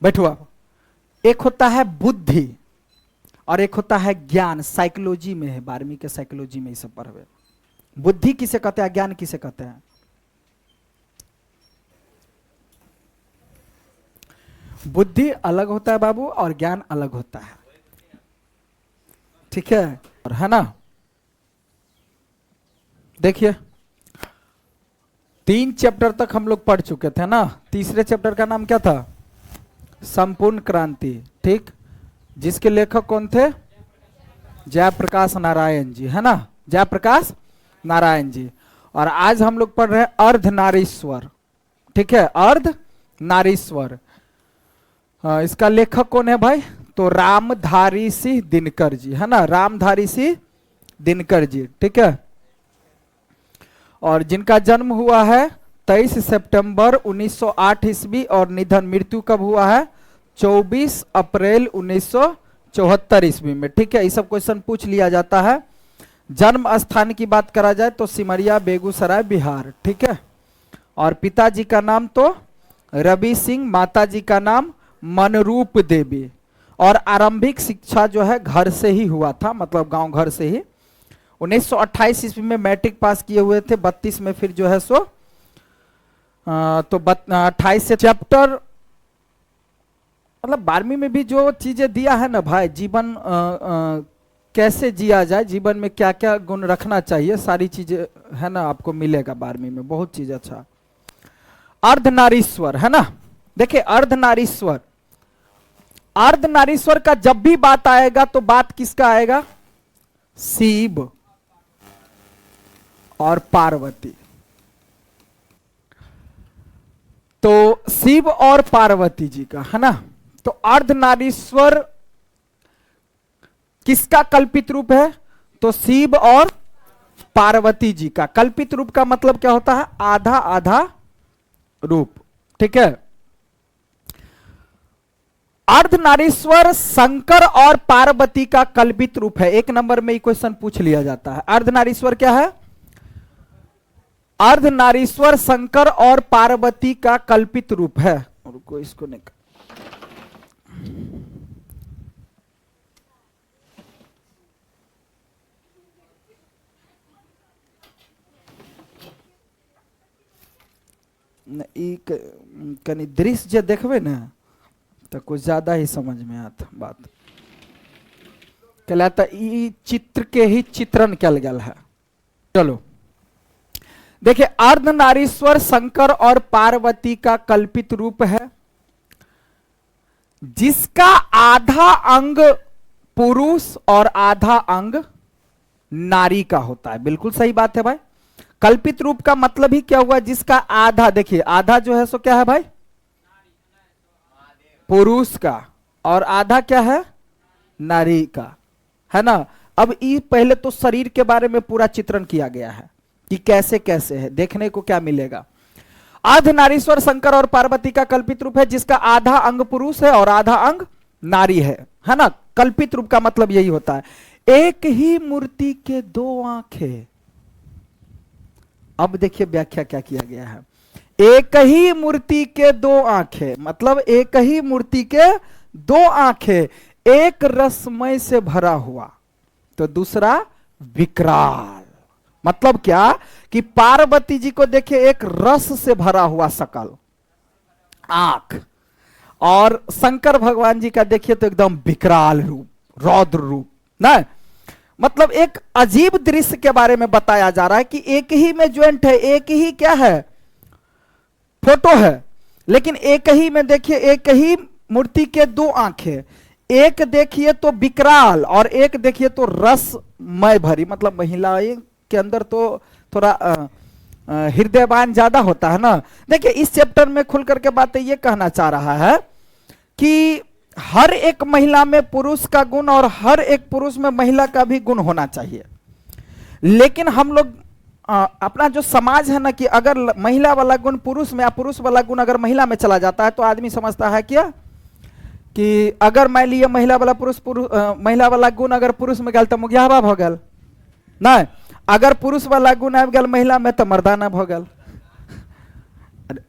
बैठो आप। एक होता है बुद्धि और एक होता है ज्ञान। साइकोलॉजी में है, 12वीं के साइकोलॉजी में ये सब पढ़वे। बुद्धि किसे कहते हैं, ज्ञान किसे कहते हैं? बुद्धि अलग होता है बाबू और ज्ञान अलग होता है, ठीक है? और है ना, देखिए 3 चैप्टर तक हम लोग पढ़ चुके थे ना। तीसरे चैप्टर का नाम क्या था? संपूर्ण क्रांति, ठीक। जिसके लेखक कौन थे? जयप्रकाश नारायण जी, है ना, जयप्रकाश नारायण जी। और आज हम लोग पढ़ रहे हैं अर्धनारीश्वर, ठीक है, अर्धनारीश्वर। इसका लेखक कौन है भाई? तो रामधारी सिंह दिनकर जी, है ना, रामधारी सिंह दिनकर जी, ठीक है। और जिनका जन्म हुआ है 23 सितंबर 1908 ईस्वी और निधन मृत्यु कब हुआ है? 24 अप्रैल 1974 ईस्वी में, ठीक है। ये सब क्वेश्चन पूछ लिया जाता है। जन्म स्थान की बात करा जाए तो सिमरिया बेगूसराय बिहार, ठीक है। और पिताजी का नाम तो रवि सिंह, माताजी का नाम मनरूप देवी। और आरंभिक शिक्षा जो है घर से ही हुआ था, मतलब गांव घर से ही। 1928 ईस्वी में मैट्रिक पास किए हुए थे, 32 में फिर जो है सो तो 28 से चैप्टर, मतलब 12वीं में भी जो चीजें दिया है ना भाई, जीवन कैसे जिया जाए, जीवन में क्या क्या गुण रखना चाहिए, सारी चीजें है ना आपको मिलेगा 12वीं में, बहुत चीज अच्छा। अर्धनारीश्वर, है ना, देखिए अर्धनारीश्वर, अर्धनारीश्वर का जब भी बात आएगा तो बात किसका आएगा? शिव और पार्वती। तो शिव और पार्वती जी का, है ना। तो अर्धनारीश्वर किसका कल्पित रूप है? तो शिव और पार्वती जी का। कल्पित रूप का मतलब क्या होता है? आधा आधा रूप, ठीक है। अर्धनारीश्वर शंकर और पार्वती का कल्पित रूप है। 1 नंबर में ये क्वेश्चन पूछ लिया जाता है। अर्धनारीश्वर क्या है? अर्धनारीश्वर शंकर और पार्वती का कल्पित रूप है। रुको इसको निकाल, कनी दृश्य जे देखबे ना तो कुछ ज्यादा ही समझ में आता बात। कहलाता ई चित्र के ही चित्रण कल गया है। चलो देखिए, अर्धनारीश्वर शंकर और पार्वती का कल्पित रूप है जिसका आधा अंग पुरुष और आधा अंग नारी का होता है। बिल्कुल सही बात है भाई। कल्पित रूप का मतलब ही क्या हुआ? जिसका आधा, देखिए आधा जो है सो क्या है भाई? पुरुष का, और आधा क्या है? नारी का, है ना। अब ये पहले तो शरीर के बारे में पूरा चित्रण किया गया है कि कैसे कैसे है, देखने को क्या मिलेगा। अर्धनारीश्वर शंकर और पार्वती का कल्पित रूप है जिसका आधा अंग पुरुष है और आधा अंग नारी है ना। कल्पित रूप का मतलब यही होता है। एक ही मूर्ति के 2 आंखें। अब देखिए व्याख्या क्या किया गया है। एक ही मूर्ति के 2 आंखें, मतलब एक ही मूर्ति के 2 आंखें, एक रसमय से भरा हुआ तो दूसरा विकराल। मतलब क्या कि पार्वती जी को देखिए एक रस से भरा हुआ सकल आंख, और शंकर भगवान जी का देखिए तो एकदम विकराल रूप, रौद्र रूप ना। मतलब एक अजीब दृश्य के बारे में बताया जा रहा है कि एक ही में ज्वाइंट है, एक ही क्या है? फोटो है, लेकिन एक ही में देखिए एक ही मूर्ति के 2 आंखें, एक देखिए तो विकराल और एक देखिए तो रसमय भरी। मतलब महिलाएं के अंदर तो थोड़ा हृदयवान ज्यादा होता है ना। देखिए इस चैप्टर में खुल करके बातें ये कहना चाह रहा है कि हर एक महिला में पुरुष का गुण और हर एक पुरुष में महिला का भी गुण होना चाहिए। लेकिन हम लोग अपना जो समाज है ना, कि अगर महिला वाला गुण पुरुष में या पुरुष वाला गुण अगर महिला में चला जाता है तो आदमी समझता है क्या कि अगर मान लिया महिला वाला महिला वाला गुण अगर पुरुष में गल तो मुगियावा भ गल ना, अगर पुरुष वाला गुण आ गल महिला में तो मर्दाना भ गल।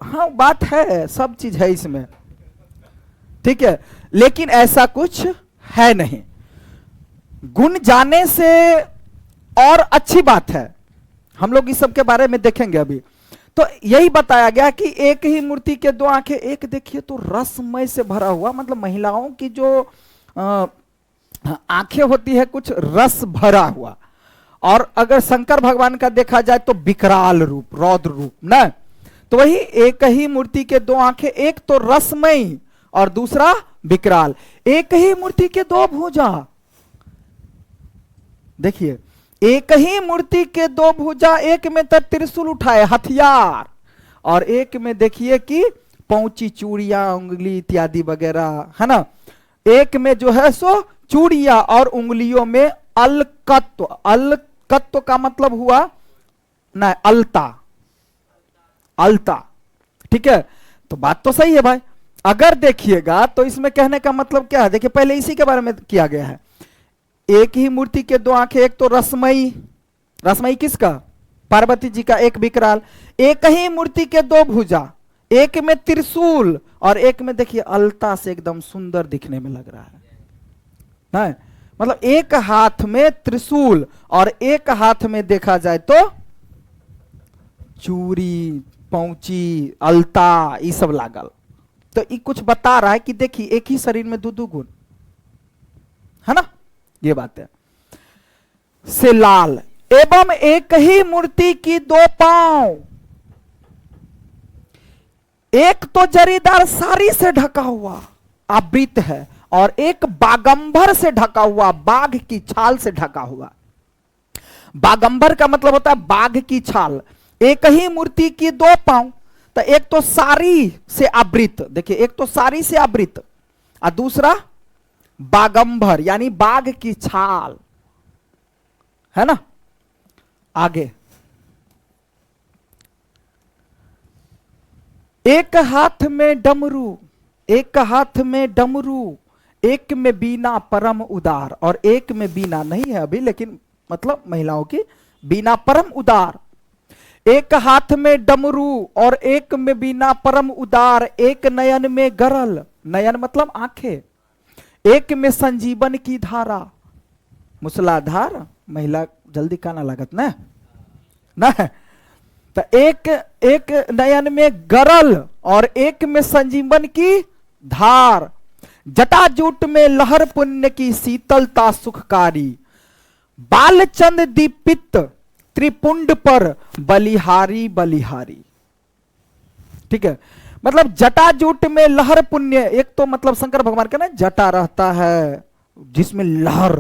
हाँ बात है, सब चीज है इसमें। ठीक है, लेकिन ऐसा कुछ है नहीं। गुण जाने से और अच्छी बात है, हम लोग इस सब के बारे में देखेंगे अभी। तो यही बताया गया कि एक ही मूर्ति के दो आंखें, एक देखिए तो रसमय से भरा हुआ, मतलब महिलाओं की जो आंखें होती है कुछ रस भरा हुआ, और अगर शंकर भगवान का देखा जाए तो विकराल रूप, रौद्र रूप ना। तो वही एक ही मूर्ति के दो आंखें, एक तो रसमयी और दूसरा विकराल। एक ही मूर्ति के दो भुजा, देखिए एक ही मूर्ति के दो भुजा, एक में तो त्रिशूल उठाए हथियार, और एक में देखिए कि पौची, चूड़ियां, उंगली इत्यादि वगैरह, है ना। एक में जो है सो चूड़ियां और उंगलियों में अलकत्व, अलकत्व का मतलब हुआ ना अलता, अलता, ठीक है। तो बात तो सही है भाई। अगर देखिएगा तो इसमें कहने का मतलब क्या है, देखिए पहले इसी के बारे में किया गया है। एक ही मूर्ति के दो आंखें, एक तो रसमयी, रसमयी किसका, पार्वती जी का, एक विकराल। एक ही मूर्ति के दो भुजा, एक में त्रिशूल और एक में देखिए अलता से एकदम सुंदर दिखने में लग रहा है ना? मतलब एक हाथ में त्रिशूल और एक हाथ में देखा जाए तो चूड़ी, पौची, अलता, ये सब लागल। तो ये कुछ बता रहा है कि देखिए एक ही शरीर में दो गुण है ना, ये बात है। से लाल, एवं एक ही मूर्ति की दो पांव, एक तो जरीदार साड़ी से ढका हुआ आवृत है और एक बागंबर से ढका हुआ, बाघ की छाल से ढका हुआ। बागंबर का मतलब होता है बाघ की छाल। एक ही मूर्ति की दो पांव, तो एक तो साड़ी से आवृत, देखिए एक तो साड़ी से आवृत और दूसरा बागंबर यानी बाघ की छाल, है ना। आगे, एक हाथ में डमरू, एक हाथ में डमरू, एक में बीना परम उदार, और एक में बीना नहीं है अभी, लेकिन मतलब महिलाओं की बीना परम उदार। एक हाथ में डमरू और एक में बीना परम उदार, एक नयन में गरल, नयन मतलब आंखें, एक में संजीवन की धारा, मूसलाधार, महिला जल्दी काना लागत ना ना। तो एक नयन में गरल और एक में संजीवन की धार, जटाजूट में लहर पुण्य की शीतलता सुखकारी, बालचंद दीपित त्रिपुंड पर बलिहारी बलिहारी, ठीक है। मतलब जटाजूट में लहर पुण्य, एक तो मतलब शंकर भगवान का ना जटा रहता है जिसमें लहर,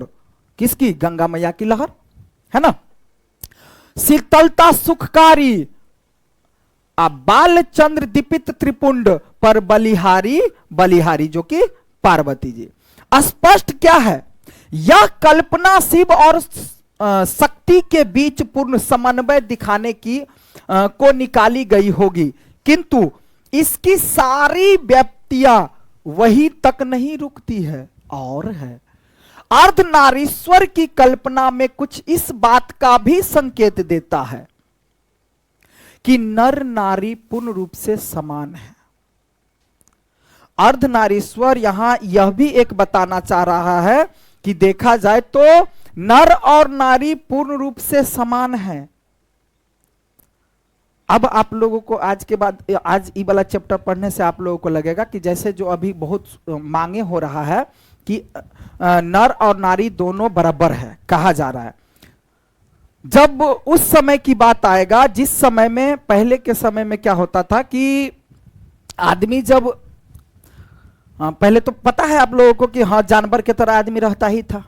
किसकी, गंगा मैया की लहर, है ना। शीतलता सुखकारी, बाल चंद्र दीपित त्रिपुंड पर बलिहारी बलिहारी, जो कि पार्वती जी। स्पष्ट क्या है, यह कल्पना शिव और शक्ति के बीच पूर्ण समन्वय दिखाने की को निकाली गई होगी, किंतु इसकी सारी व्याप्तियां वही तक नहीं रुकती है, और है अर्धनारीश्वर की कल्पना में कुछ इस बात का भी संकेत देता है कि नर नारी पूर्ण रूप से समान है। अर्धनारीश्वर यहां यह भी एक बताना चाह रहा है कि देखा जाए तो नर और नारी पूर्ण रूप से समान है। अब आप लोगों को आज के बाद, आज ये वाला चैप्टर पढ़ने से आप लोगों को लगेगा कि जैसे जो अभी बहुत मांगे हो रहा है कि नर और नारी दोनों बराबर है, कहा जा रहा है। जब उस समय की बात आएगा जिस समय में, पहले के समय में क्या होता था कि आदमी जब, पहले तो पता है आप लोगों को कि हाँ जानवर की तरह आदमी रहता ही था।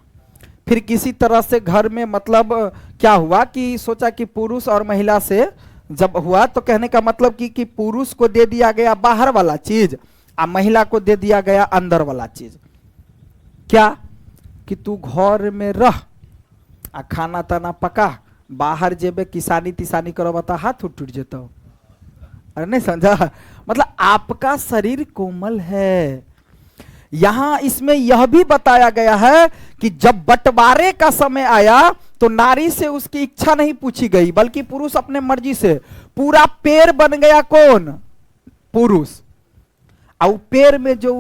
फिर किसी तरह से घर में मतलब क्या हुआ कि सोचा कि पुरुष और महिला से जब हुआ तो कहने का मतलब कि पुरुष को दे दिया गया बाहर वाला चीज और महिला को दे दिया गया अंदर वाला चीज। क्या कि तू घर में रह आ खाना ताना पका, बाहर जेबे किसानी तिसानी करो बता हाथ टूट जेता। अरे नहीं समझा, मतलब आपका शरीर कोमल है। यहां इसमें यह भी बताया गया है कि जब बंटवारे का समय आया तो नारी से उसकी इच्छा नहीं पूछी गई, बल्कि पुरुष अपने मर्जी से, पूरा पेड़ बन गया कौन, पुरुष। और पेड़ में जो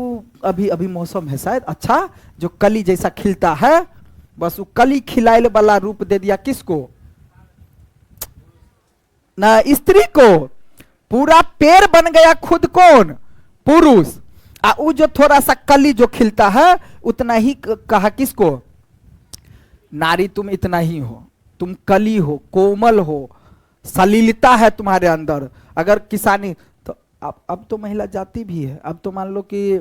अभी अभी मौसम है शायद अच्छा, जो कली जैसा खिलता है, बस वो कली खिलाइल वाला रूप दे दिया किसको? ना स्त्री को। पूरा पेड़ बन गया खुद कौन? पुरुष। वो जो थोड़ा सा कली जो खिलता है उतना ही कहा किसको? नारी तुम इतना ही हो, तुम कली हो, कोमल हो, सलीलता है तुम्हारे अंदर। अगर किसानी तो अब तो महिला जाति भी है। अब तो मान लो कि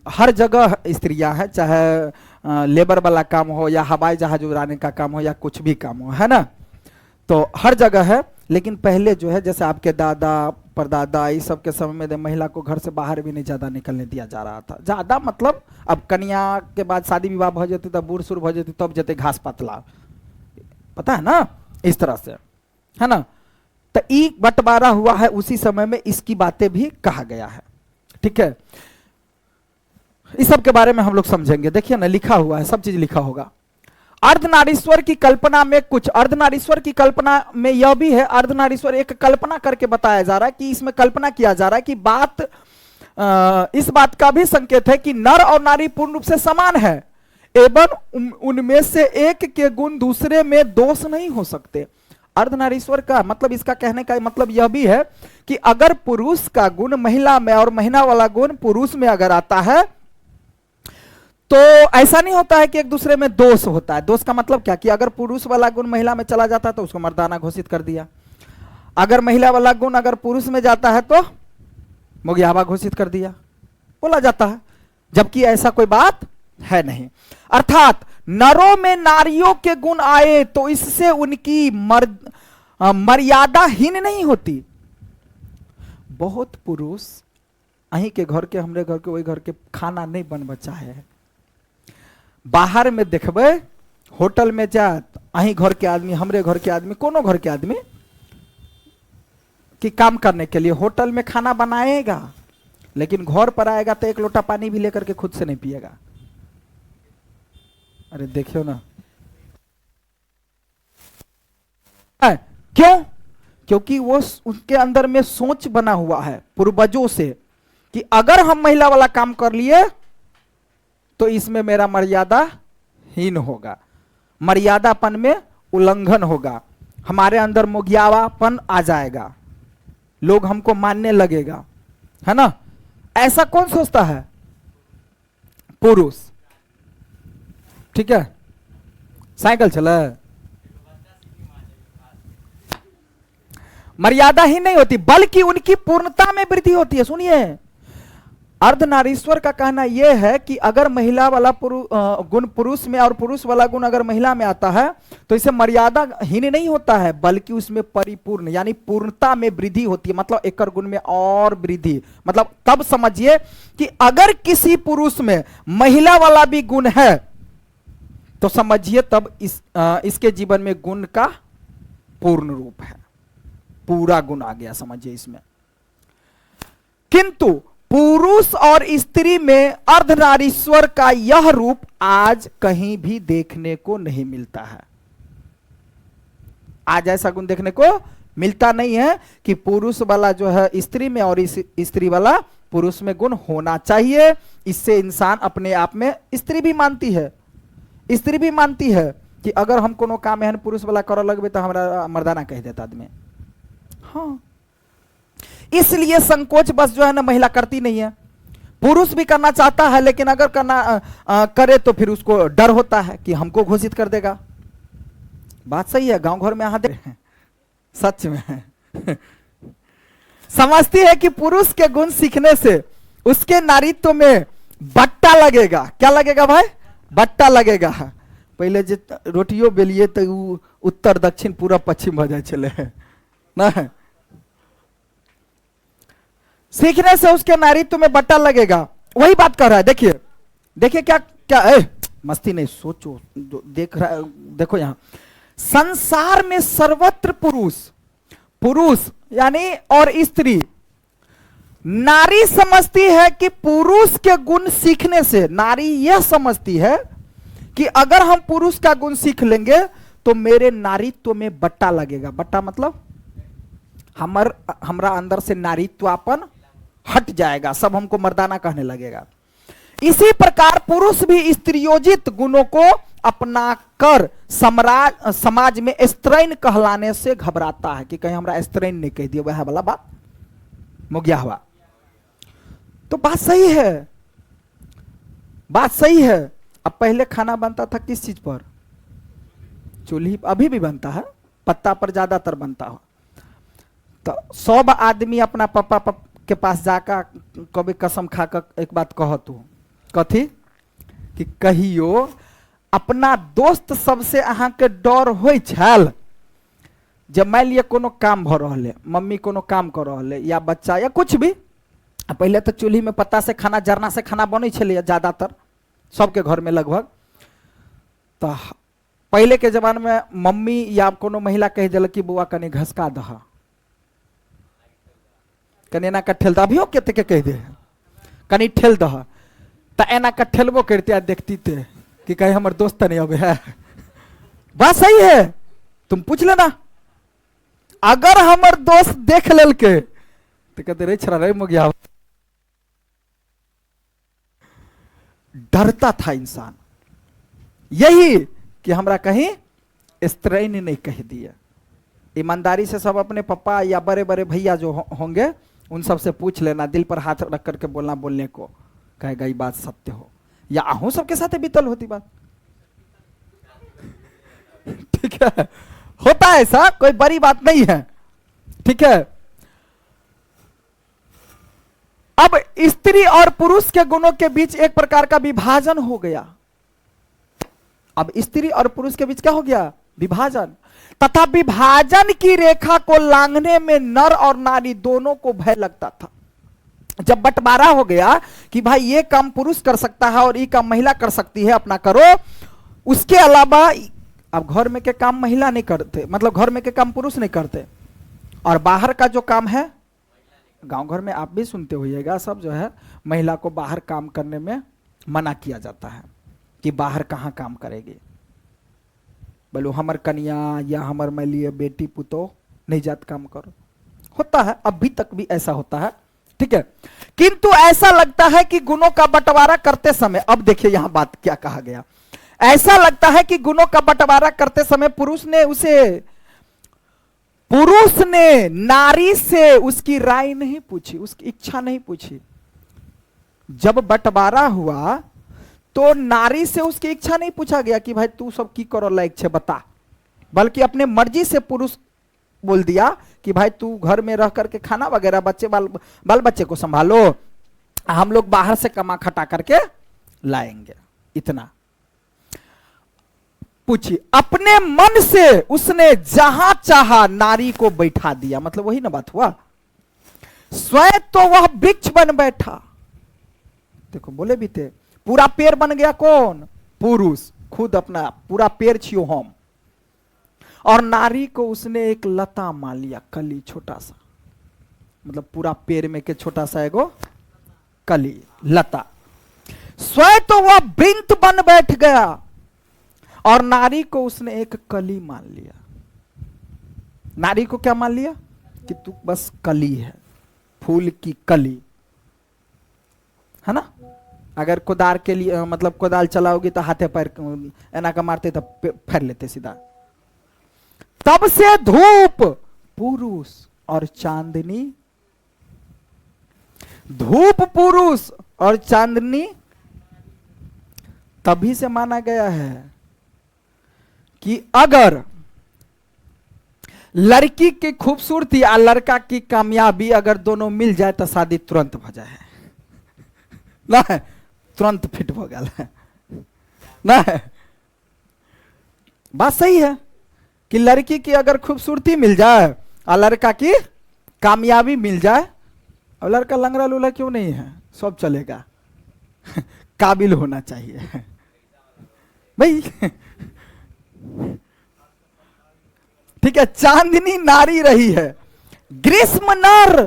हर जगह स्त्रियां हैं, चाहे लेबर वाला काम हो या हवाई जहाज उड़ाने का काम हो या कुछ भी काम हो, है ना, तो हर जगह है। लेकिन पहले जो है जैसे आपके दादा परदादा इस सब के समय में महिला को घर से बाहर भी नहीं ज्यादा निकलने दिया जा रहा था। ज्यादा मतलब अब कन्या के बाद शादी विवाह हो जाती, तब बूढ़ सुर हो जाती, तब जते घास पतला, पता है ना, इस तरह से, है ना। तो ई बंटवारा हुआ है उसी समय में, इसकी बातें भी कहा गया है। ठीक है, इस सब के बारे में हम लोग समझेंगे। देखिए ना, लिखा हुआ है, सब चीज लिखा होगा। अर्धनारीश्वर की कल्पना में कुछ, अर्धनारीश्वर की कल्पना में यह भी है, अर्धनारीश्वर एक कल्पना करके बताया जा रहा है कि इसमें कल्पना किया जा रहा है कि इस बात का भी संकेत है कि नर और नारी पूर्ण रूप से समान है एवं उनमें से एक के गुण दूसरे में दोष नहीं हो सकते। अर्धनारीश्वर का मतलब, इसका कहने का मतलब यह भी है कि अगर पुरुष का गुण महिला में और महिला वाला गुण पुरुष में अगर आता है तो ऐसा नहीं होता है कि एक दूसरे में दोष होता है। दोष का मतलब क्या, कि अगर पुरुष वाला गुण महिला में चला जाता है तो उसको मर्दाना घोषित कर दिया, अगर महिला वाला गुण अगर पुरुष में जाता है तो मुगियाबा घोषित कर दिया, बोला जाता है, जबकि ऐसा कोई बात है नहीं। अर्थात नरों में नारियों के गुण आए तो इससे उनकी मर्यादाहीन नहीं होती। बहुत पुरुष अहीं के घर के, हमरे घर के, वही घर के खाना नहीं बनबा चाहे है। बाहर में देखबे, होटल में जा, अहीं घर के आदमी, हमरे घर के आदमी, कोनो घर के आदमी कि काम करने के लिए होटल में खाना बनाएगा, लेकिन घर पर आएगा तो एक लोटा पानी भी लेकर के खुद से नहीं पिएगा। अरे देखियो ना, क्यों? क्योंकि वो उनके अंदर में सोच बना हुआ है पूर्वजों से कि अगर हम महिला वाला काम कर लिए तो इसमें मेरा मर्यादा हीन होगा, मर्यादापन में उल्लंघन होगा, हमारे अंदर मुगियावापन आ जाएगा, लोग हमको मानने लगेगा, है ना। ऐसा कौन सोचता है? पुरुष। ठीक है, साइकिल चला, मर्यादा ही नहीं होती बल्कि उनकी पूर्णता में वृद्धि होती है। सुनिए, अर्धनारीश्वर का कहना यह है कि अगर महिला वाला गुण पुरुष में और पुरुष वाला गुण अगर महिला में आता है तो इसे मर्यादा हीन नहीं होता है, बल्कि उसमें परिपूर्ण यानी पूर्णता में वृद्धि होती है। मतलब एक गुण में और वृद्धि, मतलब तब समझिए कि अगर किसी पुरुष में महिला वाला भी गुण है तो समझिए तब इसके जीवन में गुण का पूर्ण रूप है, पूरा गुण आ गया, समझिए इसमें। किंतु पुरुष और स्त्री में अर्धनारीश्वर का यह रूप आज कहीं भी देखने को नहीं मिलता है। आज ऐसा गुण देखने को मिलता नहीं है कि पुरुष वाला जो है स्त्री में और स्त्री वाला पुरुष में गुण होना चाहिए। इससे इंसान अपने आप में, स्त्री भी मानती है कि अगर हम कोनो काम एहन पुरुष वाला कर लगबे तो हमारा मर्दाना कह देता आदमी। हाँ, इसलिए संकोच बस जो है ना महिला करती नहीं है। पुरुष भी करना चाहता है, लेकिन अगर करे तो फिर उसको डर होता है कि हमको घोषित कर देगा। बात सही है, गांव घर में यहाँ सच में समझती है कि पुरुष के गुण सीखने से उसके नारीत्व में बट्टा लगेगा। क्या लगेगा भाई? बट्टा लगेगा। पहले जो रोटियों बेलिए तो उत्तर दक्षिण पूरा पश्चिम हो जाए चले ना, सीखने से उसके नारीत्व में बट्टा लगेगा। वही बात कर रहा है। देखिए क्या मस्ती नहीं, सोचो, देख रहा है, देखो यहां संसार में सर्वत्र पुरुष यानी और स्त्री, नारी समझती है कि पुरुष के गुण सीखने से, नारी यह समझती है कि अगर हम पुरुष का गुण सीख लेंगे तो मेरे नारीत्व में बट्टा लगेगा। बट्टा मतलब हमरा अंदर से नारीत्वापन हट जाएगा, सब हमको मर्दाना कहने लगेगा। इसी प्रकार पुरुष भी स्त्रियोजित गुणों को अपनाकर समाज में स्त्रैण कहलाने से घबराता है कि कहीं हमरा स्त्रैण नहीं कह दिया, वह वाला बात मुगिया हुआ। तो बात सही है, बात सही है। अब पहले खाना बनता था किस चीज पर? चूल्ही। अभी भी बनता है, पत्ता पर ज्यादातर बनता हो। तो सब आदमी अपना पापा के पास जाकर कभी कसम खाकर एक बात कहो तू, कथी कि कहियो अपना दोस्त सबसे अहाँ के डर होय छल? जब मान लिया कोनो काम भ रहा है, मम्मी कोनो काम कर रहा है या बच्चा या कुछ भी, पहले तो चूल्ही में पत्ता से खाना, जरना से खाना बने छे ज्यादातर सबके घर में लगभग। तो पहले के जमाने में मम्मी या कोनो महिला कह दिल कि बुआ कने घसका दह, कने एना का ठेल दह, अभियो के कह दे कनी ठेल दह, तो एना का ठेलबो करते देखती थे कि कहीं हमारे दोस्त नहीं अब है। बात सही है, तुम पूछ लेना। अगर हमार दोस्त देख लेल के तो कहते रे छरा रे मुगिया। डरता था इंसान, यही कि हमरा कहीं स्त्रैण नहीं कह दिया। ईमानदारी से सब अपने पापा या बड़े बड़े भैया जो होंगे उन सब से पूछ लेना, दिल पर हाथ रख करके बोलना, बोलने को कहेगा ये बात सत्य हो, या आहू सबके साथ बीतल होती बात। ठीक है, होता है ऐसा, कोई बड़ी बात नहीं है। ठीक है, अब स्त्री और पुरुष के गुणों के बीच एक प्रकार का विभाजन हो गया। अब स्त्री और पुरुष के बीच क्या हो गया? विभाजन। तथा विभाजन की रेखा को लांघने में नर और नारी दोनों को भय लगता था। जब बंटवारा हो गया कि भाई ये काम पुरुष कर सकता है और ये काम महिला कर सकती है, अपना करो, उसके अलावा अब घर में के काम महिला नहीं करते, मतलब घर में के काम पुरुष नहीं करते, और बाहर का जो काम है, गांव घर में आप भी सुनते होइएगा सब, जो है महिला को बाहर काम करने में मना किया जाता है कि बाहर कहाँ काम करेगी, बोलो हमर कन्या या हमर मैलिए बेटी पुतो नहीं जात काम करो। होता है, अभी तक भी ऐसा होता है। ठीक है, किंतु ऐसा लगता है कि गुणों का बंटवारा करते समय, अब देखिए यहां बात क्या कहा गया, ऐसा लगता है कि गुणों का बंटवारा करते समय पुरुष ने नारी से उसकी राय नहीं पूछी, उसकी इच्छा नहीं पूछी। जब बंटवारा हुआ तो नारी से उसकी इच्छा नहीं पूछा गया कि भाई तू सब की करो लायक छे बता, बल्कि अपने मर्जी से पुरुष बोल दिया कि भाई तू घर में रह करके खाना वगैरह, बच्चे बाल बच्चे को संभालो, हम लोग बाहर से कमा खटा करके लाएंगे। इतना पूछिए, अपने मन से उसने जहां चाहा नारी को बैठा दिया, मतलब वही ना बात हुआ। स्वयं तो वह वृक्ष बन बैठा, देखो बोले भी थे, पूरा पेड़ बन गया कौन? पुरुष खुद, अपना पूरा पेड़ छियो हम, और नारी को उसने एक लता मान लिया, कली छोटा सा, मतलब पूरा पेड़ में के छोटा सा एगो कली, लता। स्वयं तो वह वृंत बन बैठ गया और नारी को उसने एक कली मान लिया। नारी को क्या मान लिया? कि तू बस कली है, फूल की कली है ना। अगर कोदार के लिए मतलब कोदाल चलाओगी तो हाथे पैर एना का मारते तो फेर लेते सीधा। तब से धूप पुरुष और चांदनी, धूप पुरुष और चांदनी तभी से माना गया है कि अगर लड़की की खूबसूरती और लड़का की कामयाबी अगर दोनों मिल जाए तो शादी तुरंत हो जाए ना, तुरंत फिट हो गया ना। बात सही है कि लड़की की अगर खूबसूरती मिल जाए और लड़का की कामयाबी मिल जाए, और लड़का लंगड़ा लूला क्यों नहीं है, सब चलेगा, काबिल होना चाहिए भाई। ठीक है, चांदनी नारी रही है, ग्रीष्म नर।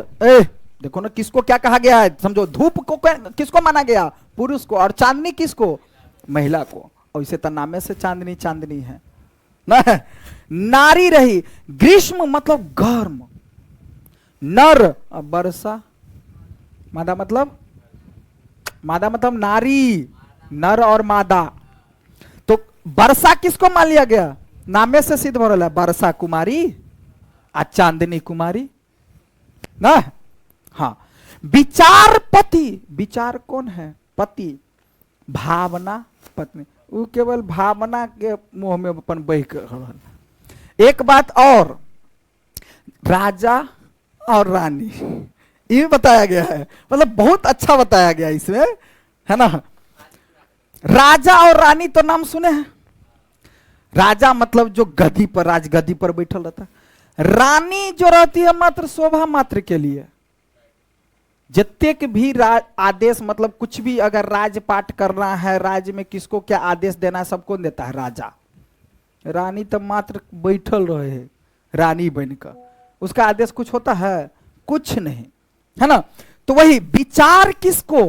देखो ना किसको क्या कहा गया है, समझो, धूप को किसको माना गया? पुरुष को, और चांदनी किसको? महिला को। और इसे तो नामे से चांदनी चांदनी है ना। नारी रही, ग्रीष्म मतलब गर्म, नर वर्षा मादा मतलब, मादा मतलब नारी, नर और मादा। तो वर्षा किसको मान लिया गया? नामे से सिद्ध हो रहा है, वर्षा कुमारी आ चांदनी कुमारी ना। हाँ, विचार पति, विचार कौन है? पति। भावना पत्नी, वो केवल भावना के मुंह में अपन बह कर। एक बात और, राजा और रानी ये बताया गया है, मतलब बहुत अच्छा बताया गया इसमें, है ना। राजा और रानी तो नाम सुने हैं। राजा मतलब जो गद्दी पर, राजगद्दी पर बैठल रहता है। रानी जो रहती है मात्र शोभा मात्र के लिए। जितने भी आदेश, मतलब कुछ भी अगर राजपाट करना है, राज्य में किसको क्या आदेश देना है, सब कौन देता है? राजा। रानी तो मात्र बैठल रहे है रानी बनकर, उसका आदेश कुछ होता है? कुछ नहीं, है ना। तो वही विचार किसको?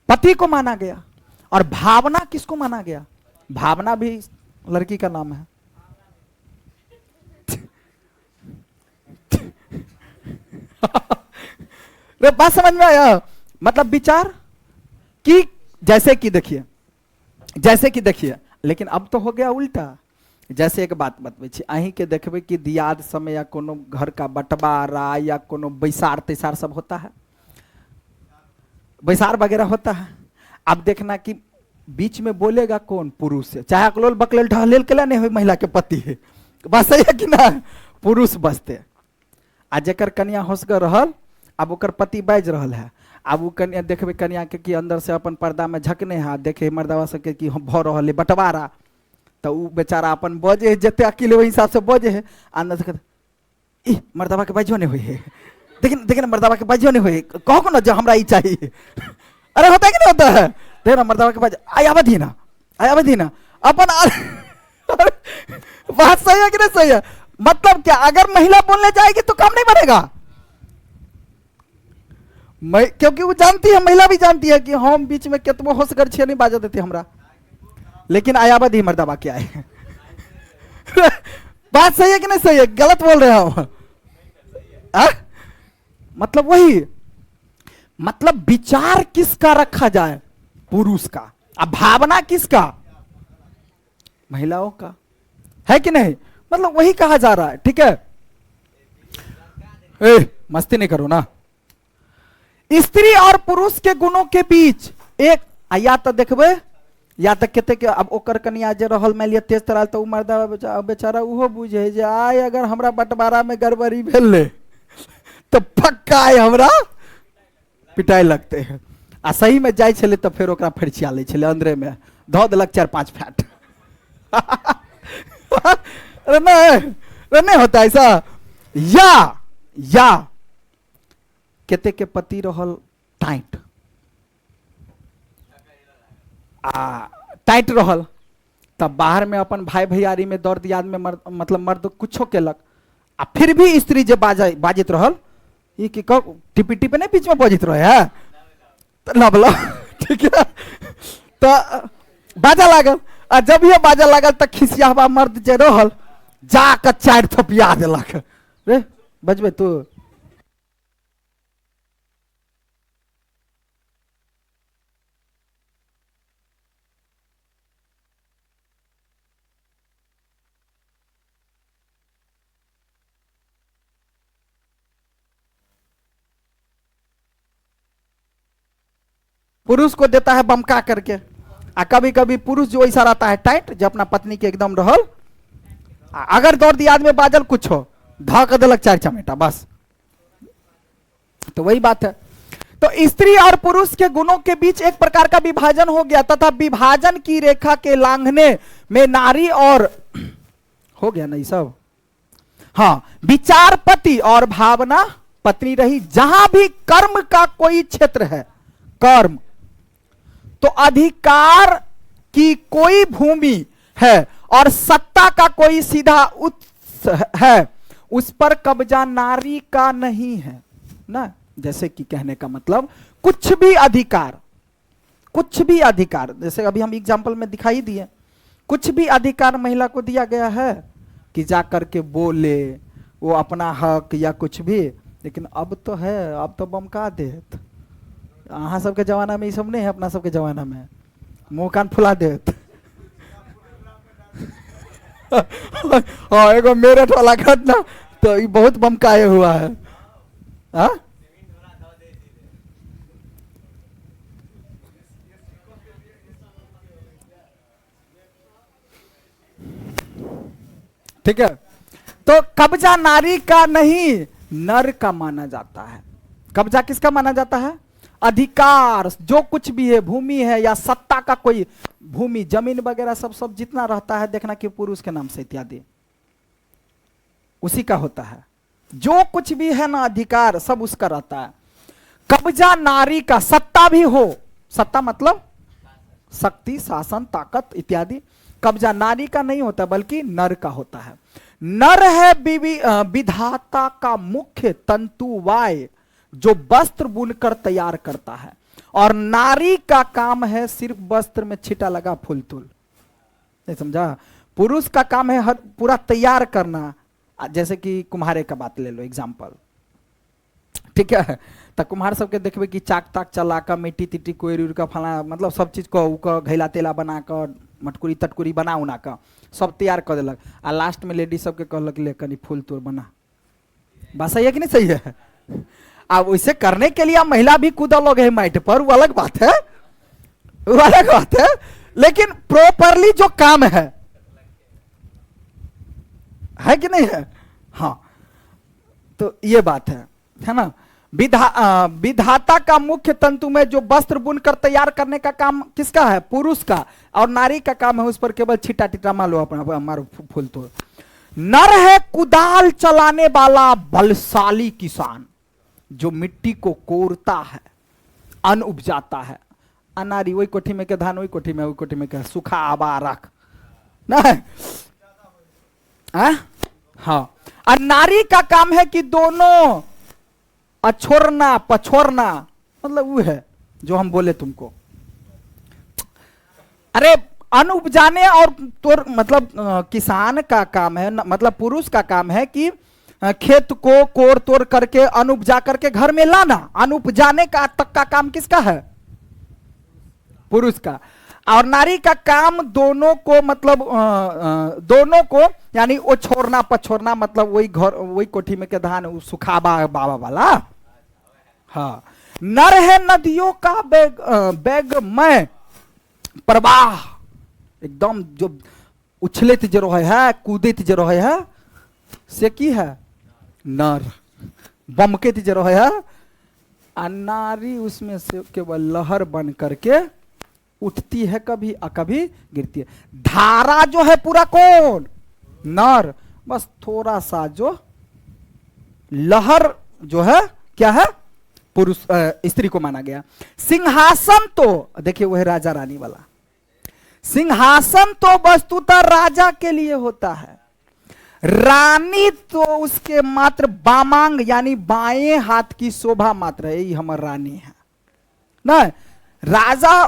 पति को माना गया। और भावना किसको माना गया? भावना भी लड़की का नाम है। बात समझ में आया? मतलब विचार कि जैसे कि देखिए, जैसे कि देखिए, लेकिन अब तो हो गया उल्टा। जैसे एक बात बतबै छी, अहीं के देखबे कि दियाद समय या कोनो घर का बंटवारा या कोनो बैसार तैसार सब होता है, बैसार वगैरह होता है। अब देखना कि बीच में बोलेगा कौन? पुरुष है। चाहे अकलोल बकलोल ढहलेल के नहीं हो, महिला के पति है, बस सही है कि ना? पुरुष बसते। आ जकर कन्या होसगर रहल, अब ओकर पति बाज रहल है, अब वो कन्या देखबे कन्या के कि अंदर से अपन पर्दा में झकने है, देखे मर्दावा सबके कि भ रहल है बंटवारा, तो वो बेचारा अपन बजे जते अकेले वही हिसाब से बजे है। अंदर से कहते मर्दावा के बाजो नहीं हुई है, लेकिन देखिए मर्दावा के बाजो नहीं हुई, कहो को ना जो हमरा ई चाहिए। अरे होता है कि नहीं होता है? देखो ना मर्दावा के बाज आया बधी ना, आया बधी ना अपन। बात सही है कि नहीं सही है? मतलब क्या, अगर महिला बोलने जाएगी तो काम नहीं बनेगा। क्योंकि वो जानती है, महिला भी जानती है कि हम बीच में कितनो होशगर छे नहीं बाजा देते हमरा, लेकिन आयाबद ही मर्दाबा क्या है। बात सही है कि नहीं सही है? गलत बोल रहे हो? मतलब वही, मतलब विचार किसका रखा जाए? पुरुष का। अब भावना किसका? महिलाओं का, है कि नहीं? मतलब वही कहा जा रहा है, ठीक है। मस्ती नहीं करो ना। स्त्री और पुरुष के गुणों के बीच एक, या तो देखबे, या तो कहते कि अब ओकर कन्या जे रहल मान लिया तेज तरह, तो मर्दा बेचारा उहो बुझे जे आय अगर हमरा बंटवारा में गड़बड़ी भेल तो पक्का है हमरा पिटाई लगते हैं। आ सही में जाय छले तो फिर ओकरा फड़चिया ले छले, अंदरे में धो देलक 4-5 फैट। अरे नहीं होता ऐसा। या कहते के पति रहल टाइट, टाइट रहल, तब बाहर में अपन भाई भैयारी में दौड़ दियाद में मतलब मर्द कुछो केलक, आ फिर भी स्त्री जे बाजित रहल, ये कि टिपी टिपी नहीं बीच में बाजित रहे है, तो लबलो ठीक है। तो बाजा लागल, आ जब ये बाजा लागल तो खिसियाबा मर्द जे रहल जाकर 4 थपिया देलक। रे बजबे तू। पुरुष को देता है बमका करके, आ कभी कभी पुरुष जो ऐसा रहता है टाइट, जो अपना पत्नी के एकदम रहल, अगर दौड़ दिया आदमी बाजल कुछ हो धक देलक 4 चमेटा बस। तो वही बात है। तो स्त्री और पुरुष के गुणों के बीच एक प्रकार का विभाजन हो गया, तथा विभाजन की रेखा के लांघने में नारी और हो गया नहीं सब। हाँ, विचार पति और भावना पत्नी रही। जहां भी कर्म का कोई क्षेत्र है, कर्म तो अधिकार की कोई भूमि है और सत्ता का कोई सीधा उत्स है, उस पर कब्जा नारी का नहीं है ना। जैसे कि कहने का मतलब कुछ भी अधिकार, जैसे अभी हम एग्जांपल में दिखाई दिए, कुछ भी अधिकार महिला को दिया गया है कि जा करके बोले वो अपना हक या कुछ भी, लेकिन अब तो है, अब तो बम का देत। अहाँ सबके जमाना में ये सब नहीं है, अपना सबके जमाना में मुंह कान फुला देत। हाँ, एगो मेरठ वाला घटना तो ये बहुत बमकाए हुआ है। हाँ, ठीक है। तो कब्जा नारी का नहीं, नर का माना जाता है। कब्जा किसका माना जाता है? अधिकार, जो कुछ भी है, भूमि है या सत्ता का कोई, भूमि जमीन वगैरह सब सब जितना रहता है, देखना कि पुरुष के नाम से इत्यादि उसी का होता है। जो कुछ भी है ना अधिकार सब उसका रहता है। कब्जा नारी का, सत्ता भी हो, सत्ता मतलब शक्ति, शासन, ताकत इत्यादि, कब्जा नारी का नहीं होता बल्कि नर का होता है। नर है विधाता का मुख्य तंतुवाय जो वस्त्र बुनकर तैयार करता है, और नारी का काम है सिर्फ वस्त्र में छिटा लगा फूल तूल। नहीं समझा? पुरुष का काम है हर पूरा तैयार करना। जैसे कि कुम्हारे का बात ले लो एग्जाम्पल, ठीक है। तो कुम्हार सबके देखबे कि चाक ताक चला कर मिट्टी तिट्टी कोयरी का फला, मतलब सब चीज को घैला तेला बना कर मटकुरी तटकुरी बना उना कर सब तैयार कर देलक, आ लास्ट में लेडीज सबके कहलक ले कनी फूल तूल बना। बात सही है कि नहीं सही है? अब वैसे करने के लिए महिला भी कूदा लोग है माइट पर, वो अलग बात है, वो अलग बात है। लेकिन प्रॉपरली जो काम है कि नहीं है? हाँ, तो ये बात है ना। विधाता का मुख्य तंतु में जो वस्त्र बुनकर तैयार करने का काम किसका है? पुरुष का। और नारी का काम है उस पर केवल छिटा टिटा मारो, अपना मारो फूल तोड़। नर है कुदाल चलाने वाला बलशाली किसान जो मिट्टी को कोरता है, अन्न उपजाता है। अनारी वही कोठी में के धान, वही कोठी में के सूखा आबा रख नहीं। हाँ, और नारी का काम है कि दोनों अछोरना पछोरना, मतलब वो है जो हम बोले तुमको, अरे अन्न उपजाने। और तोर मतलब किसान का काम है, मतलब पुरुष का काम है कि खेत को कोड़ तोड़ करके अन्न उपजा करके घर में लाना। अन्न उपजाने का तक का काम किसका है? पुरुष का। और नारी का काम दोनों को, मतलब दोनों को, यानी वो छोड़ना पछोड़ना, मतलब वही घर वही कोठी में के धान सुखाबा बाबा वाला। हाँ, नर है नदियों का बेगमय प्रवाह, एकदम जो उछलते जो रहे है, कूदते जो रहे है, से की है नर, बमके जो रहे है। और नारी उसमें से केवल लहर बन करके उठती है, कभी कभी गिरती है। धारा जो है पूरा कौन? नर। बस थोड़ा सा जो लहर जो है क्या है? पुरुष, स्त्री को माना गया। सिंहासन तो देखिए वो है राजा रानी वाला। सिंहासन तो वस्तुतः राजा के लिए होता है, रानी तो उसके मात्र बामांग यानी बाएं हाथ की शोभा मात्र है। यही हमारी रानी है ना। राजा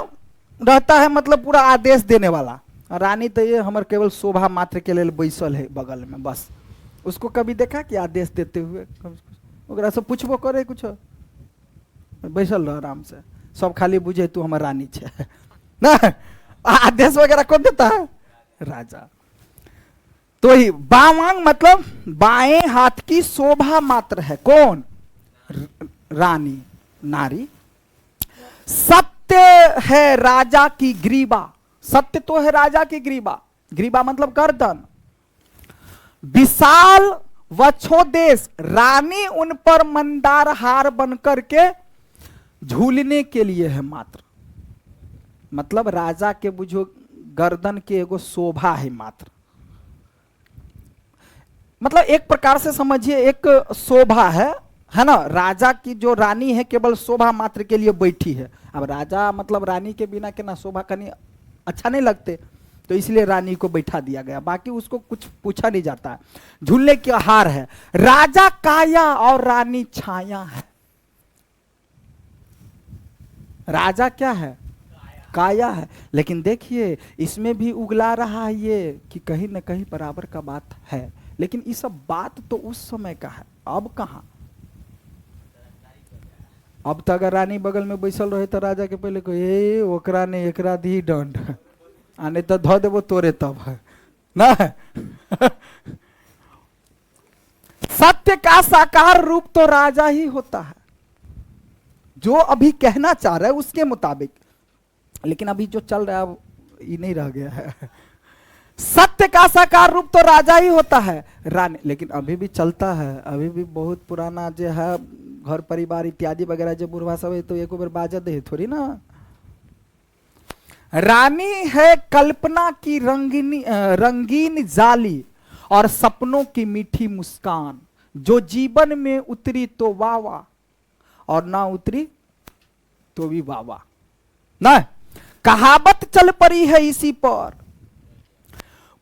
रहता है मतलब पूरा आदेश देने वाला, रानी तो ये हमारे केवल शोभा मात्र के लिए बैसल है बगल में। बस उसको कभी देखा कि आदेश देते हुए? ओकरा से पूछबो करे कुछ? बैसल रह आराम से, सब खाली बुझे तू हमार रानी छे ना। आदेश वगैरह कौन देता है? राजा। तो ही बामांग मतलब बाएं हाथ की शोभा मात्र है। कौन? रानी, नारी। सत्य है राजा की ग्रीवा, सत्य तो है राजा की ग्रीवा। ग्रीवा मतलब गर्दन। विशाल वक्षोदेश, रानी उन पर मंदार हार बनकर के झूलने के लिए है मात्र। मतलब राजा के बुझो गर्दन के एगो शोभा है मात्र, मतलब एक प्रकार से समझिए एक शोभा है ना। राजा की जो रानी है केवल शोभा मात्र के लिए बैठी है। अब राजा मतलब रानी के बिना के ना शोभा करनी अच्छा नहीं लगते, तो इसलिए रानी को बैठा दिया गया, बाकी उसको कुछ पूछा नहीं जाता। झूलने के हार है। राजा काया और रानी छाया है। राजा क्या है? काया है। लेकिन देखिए इसमें भी उगला रहा है ये कि कहीं ना कहीं बराबर का बात है, लेकिन ये सब बात तो उस समय का है, अब कहां। अब तो अगर रानी बगल में बैसल रहे तो राजा के पहले को ए ओकरा ने एकरा दी दंड आने तो धो देवो तोरे तब ना। सत्य का साकार रूप तो राजा ही होता है, जो अभी कहना चाह रहा है उसके मुताबिक। लेकिन अभी जो चल रहा है ये नहीं रह गया है। सत्य का साकार रूप तो राजा ही होता है, रानी। लेकिन अभी भी चलता है, अभी भी बहुत पुराना जो है घर परिवार इत्यादि वगैरह जो बुढ़वा सब है तो एक बार बाजा दे थोड़ी ना। रानी है कल्पना की रंगीन जाली और सपनों की मीठी मुस्कान, जो जीवन में उतरी तो वाह वाह और ना उतरी तो भी वाह वाह ना। कहावत चल पड़ी है इसी पर,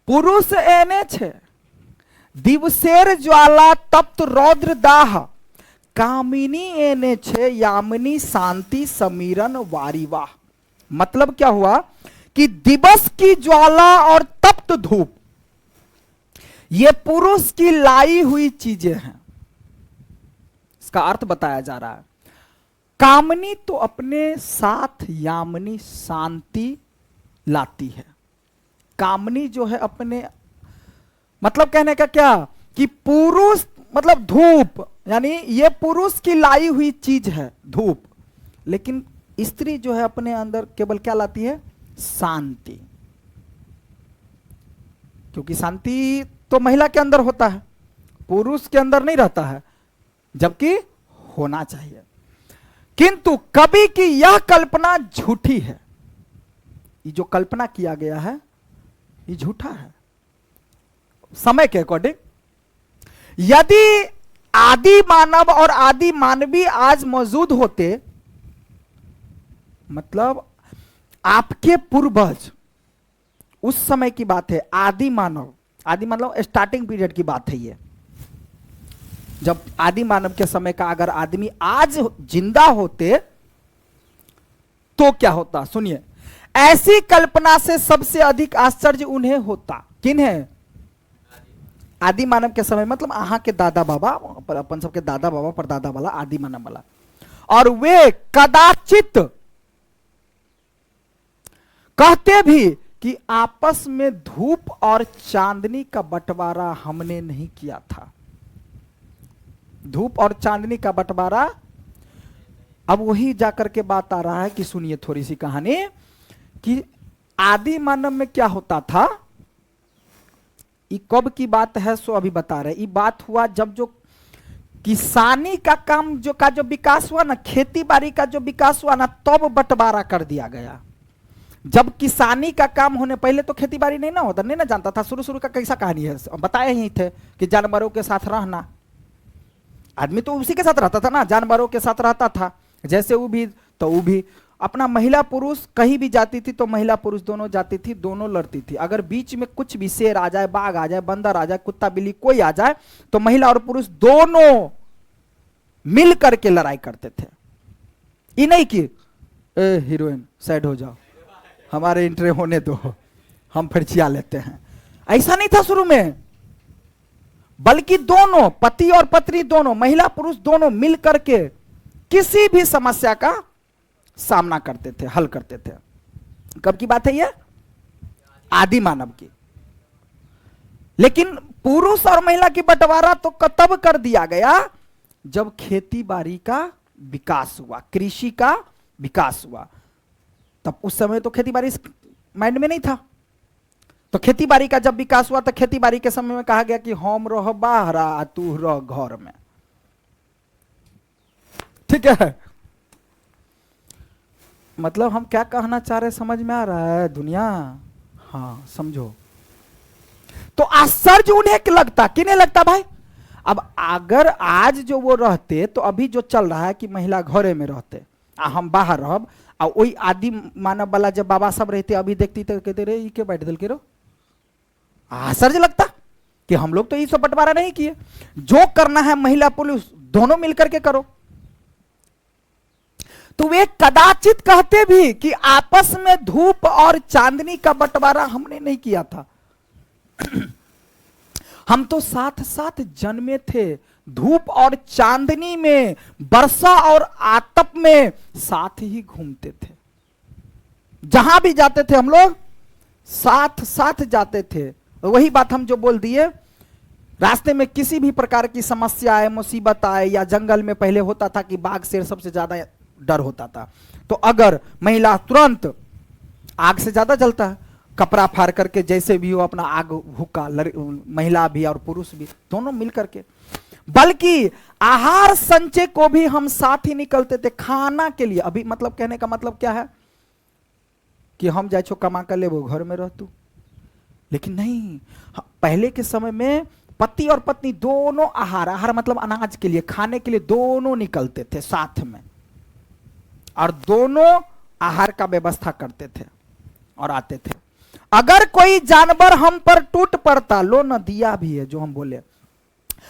पुरुष एने छे दिवसेर ज्वाला तप्त रौद्र दाह, कामिनी एने छे यामिनी शांति समीरन वारीवाह। मतलब क्या हुआ कि दिवस की ज्वाला और तप्त धूप ये पुरुष की लाई हुई चीजें हैं। इसका अर्थ बताया जा रहा है। कामनी तो अपने साथ यामिनी शांति लाती है। कामनी जो है अपने, मतलब कहने का क्या कि पुरुष मतलब धूप, यानी ये पुरुष की लाई हुई चीज है धूप, लेकिन स्त्री जो है अपने अंदर केवल क्या लाती है? शांति। क्योंकि शांति तो महिला के अंदर होता है, पुरुष के अंदर नहीं रहता है, जबकि होना चाहिए। किंतु कवि की यह कल्पना झूठी है। ये जो कल्पना किया गया है ये झूठा है समय के अकॉर्डिंग। यदि आदि मानव और आदि मानवी आज मौजूद होते, मतलब आपके पूर्वज, उस समय की बात है, आदि मानव, आदि मतलब स्टार्टिंग पीरियड की बात है ये, जब आदि मानव के समय का अगर आदमी आज जिंदा होते तो क्या होता? सुनिए, ऐसी कल्पना से सबसे अधिक आश्चर्य उन्हें होता। किन्हें? आदि मानव के समय, मतलब अहां के दादा बाबा, अपन सबके दादा बाबा परदादा वाला आदि मानव वाला। और वे कदाचित कहते भी कि आपस में धूप और चांदनी का बंटवारा हमने नहीं किया था। धूप और चांदनी का बंटवारा, अब वही जाकर के बात आ रहा है कि सुनिए थोड़ी सी कहानी कि आदि मानव में क्या होता था। ये कब की बात है सो अभी बता रहे। ये बात हुआ जब जो किसानी का काम जो का जो विकास हुआ ना, खेती बाड़ी का जो विकास हुआ ना, तब बंटवारा कर दिया गया। जब किसानी का काम होने, पहले तो खेती बाड़ी नहीं ना होता, नहीं ना जानता था। शुरू शुरू का कैसा कहानी है बताए ही थे कि जानवरों के साथ रहना, आदमी तो उसी के साथ रहता था ना, जानवरों के साथ रहता था। जैसे वो भी तो वो भी अपना, महिला पुरुष कहीं भी जाती थी तो महिला पुरुष दोनों जाती थी, दोनों लड़ती थी। अगर बीच में कुछ भी शेर आ जाए, बाघ आ जाए, बंदर आ जाए, कुत्ता बिल्ली कोई आ जाए, तो महिला और पुरुष दोनों मिल करके लड़ाई करते थे। ये नहीं कि ए हीरोइन साइड हो जाओ, हमारे इंट्रे होने दो, हम फिर चिया लेते हैं। ऐसा नहीं था शुरू में, बल्कि दोनों पति और पत्नी दोनों, महिला पुरुष दोनों मिल करके किसी भी समस्या का सामना करते थे, हल करते थे। कब की बात है ये? आदि मानव की। लेकिन पुरुष और महिला की बंटवारा तो तब कर दिया गया जब खेती बाड़ी का विकास हुआ, कृषि का विकास हुआ। तब उस समय तो खेती बाड़ी माइंड में नहीं था। तो खेती बाड़ी का जब विकास हुआ तो खेती बाड़ी के समय में कहा गया कि हम रह बाहर, तू रह घर में। ठीक है, मतलब हम क्या कहना चाह रहे समझ में आ रहा है दुनिया? हाँ समझो। तो आश्चर्य उन्हें लगता, किन्हें लगता भाई? अब अगर आज जो वो रहते तो अभी जो चल रहा है कि महिला घरे में रहते, हम बाहर रहब, और वही आदि मानव वाला जब बाबा सब रहते अभी देखती तो कहते रे के बैठ दल के रो। आश्चर्य लगता कि हम लोग तो ये सब बंटवारा नहीं किए, जो करना है महिला पुरुष दोनों मिलकर के करो। तो वे कदाचित कहते भी कि आपस में धूप और चांदनी का बंटवारा हमने नहीं किया था। हम तो साथ साथ जन्मे थे, धूप और चांदनी में, वर्षा और आतप में साथ ही घूमते थे। जहां भी जाते थे हम लोग साथ साथ जाते थे। वही बात हम जो बोल दिए, रास्ते में किसी भी प्रकार की समस्या आए, मुसीबत आए, या जंगल में पहले होता था कि बाघ शेर सबसे ज्यादा डर होता था, तो अगर महिला तुरंत आग से ज्यादा जलता है, कपड़ा फाड़ करके जैसे भी हो अपना आग हुक्का, महिला भी और पुरुष भी दोनों मिल करके। बल्कि आहार संचय को भी हम साथ ही निकलते थे खाना के लिए। अभी मतलब कहने का मतलब क्या है कि हम जाए छो कमा कर ले वो घर में रहतू, लेकिन नहीं, पहले के समय में पति और पत्नी दोनों आहार मतलब अनाज के लिए, खाने के लिए दोनों निकलते थे साथ में, और दोनों आहार का व्यवस्था करते थे और आते थे। अगर कोई जानवर हम पर टूट पड़ता, लो न दिया भी है जो हम बोले।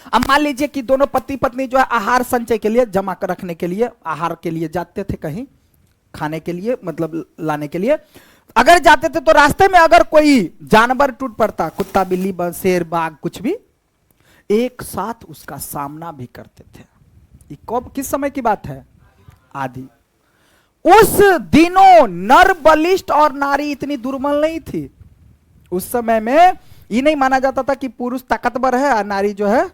अब मान लीजिए कि दोनों पति पत्नी जो है आहार संचय के लिए, जमा कर रखने के लिए, आहार के लिए जाते थे कहीं खाने के लिए, मतलब लाने के लिए अगर जाते थे, तो रास्ते में अगर कोई जानवर टूट पड़ता, कुत्ता बिल्ली शेर बाघ कुछ भी, एक साथ उसका सामना भी करते थे। ये कब किस समय की बात है? आदि। उस दिनों नर बलिष्ठ और नारी इतनी दुर्बल नहीं थी। उस समय में ये नहीं माना जाता था कि पुरुष ताकतवर है और नारी जो है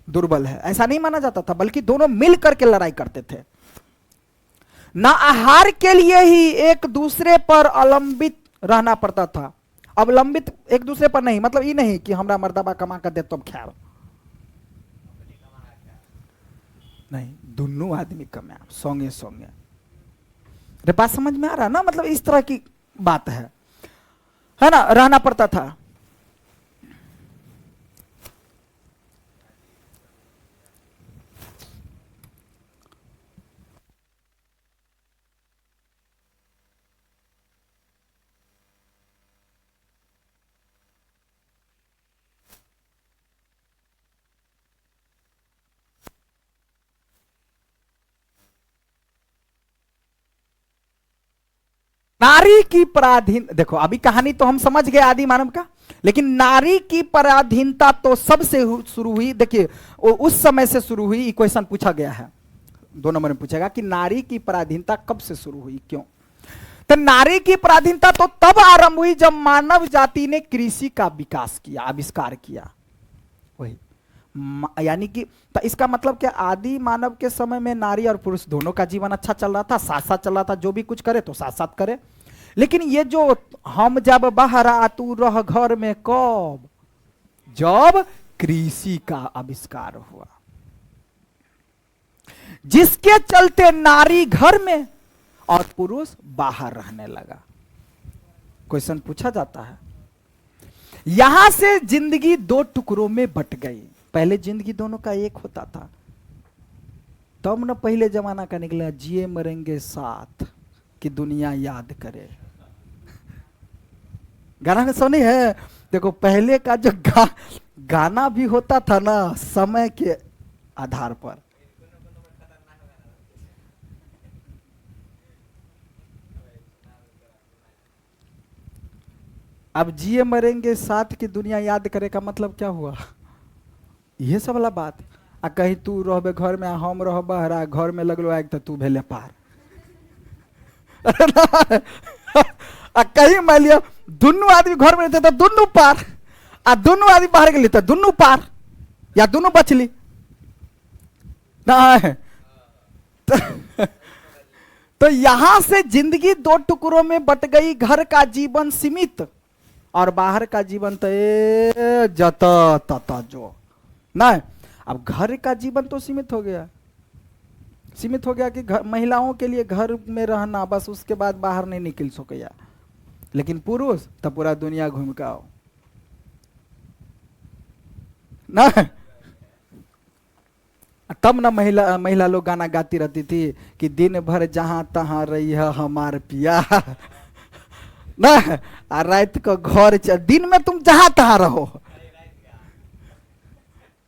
दुर्बल है, ऐसा नहीं माना जाता था, बल्कि दोनों मिल करके लड़ाई करते थे। ना आहार के लिए ही एक दूसरे पर अवलंबित रहना पड़ता था। अवलंबित एक दूसरे पर नहीं, मतलब ये नहीं कि हमरा मर्दबा कमा कर दे तो खैर नहीं, दोनों आदमी कमा सोंगे सोंगे। अरे बात समझ में आ रहा ना? मतलब इस तरह की बात है ना, रहना पड़ता था। नारी की पराधीन, देखो अभी कहानी तो हम समझ गए आदि मानव का, लेकिन नारी की पराधीनता तो सबसे शुरू हुई। देखिए उस समय से शुरू हुई। क्वेश्चन पूछा गया है, 2 नंबर में पूछेगा कि नारी की पराधीनता कब से शुरू हुई, क्यों? तो नारी की पराधीनता तो तब आरंभ हुई जब मानव जाति ने कृषि का विकास किया, आविष्कार किया। वही यानी कि तो इसका मतलब क्या, आदि मानव के समय में नारी और पुरुष दोनों का जीवन अच्छा चल रहा था, साथ साथ चल रहा था, जो भी कुछ करे तो साथ साथ करे। लेकिन ये जो हम जब बाहर आ तू रह घर में, कब? जब कृषि का आविष्कार हुआ, जिसके चलते नारी घर में और पुरुष बाहर रहने लगा। क्वेश्चन पूछा जाता है, यहां से जिंदगी 2 टुकड़ों में बट गई। पहले जिंदगी दोनों का एक होता था, तब न पहले जमाना का निकला जिए मरेंगे साथ कि दुनिया याद करे। गाना सुनी है? देखो पहले का जो गाना भी होता था ना, समय के आधार पर। अब जिए मरेंगे साथ की दुनिया याद करे का मतलब क्या हुआ? ये सब वाला बात। आ कहीं तू रहबे घर में, हम रह बहरा, घर में लगलो आग तो तू भेले पार। आ कहीं मान लिया दोनों आदमी घर में रहते तो दोनों पार, आ दोनों आदमी बाहर गए तो दोनों पार, या दोनों बचली ना। तो यहां से जिंदगी 2 टुकड़ों में बट गई। घर का जीवन सीमित और बाहर का जीवन तो जता तता जो ना। अब घर का जीवन तो सीमित हो गया, सीमित हो गया कि महिलाओं के लिए घर में रहना बस, उसके बाद बाहर नहीं निकल सके। लेकिन पुरुष तो पूरा दुनिया घूम के आओ ना। तब ना महिला लोग गाना गाती रहती थी कि दिन भर जहां तहां रही है हमार पिया ना, आ रात को घर दिन में तुम जहां तहां रहो,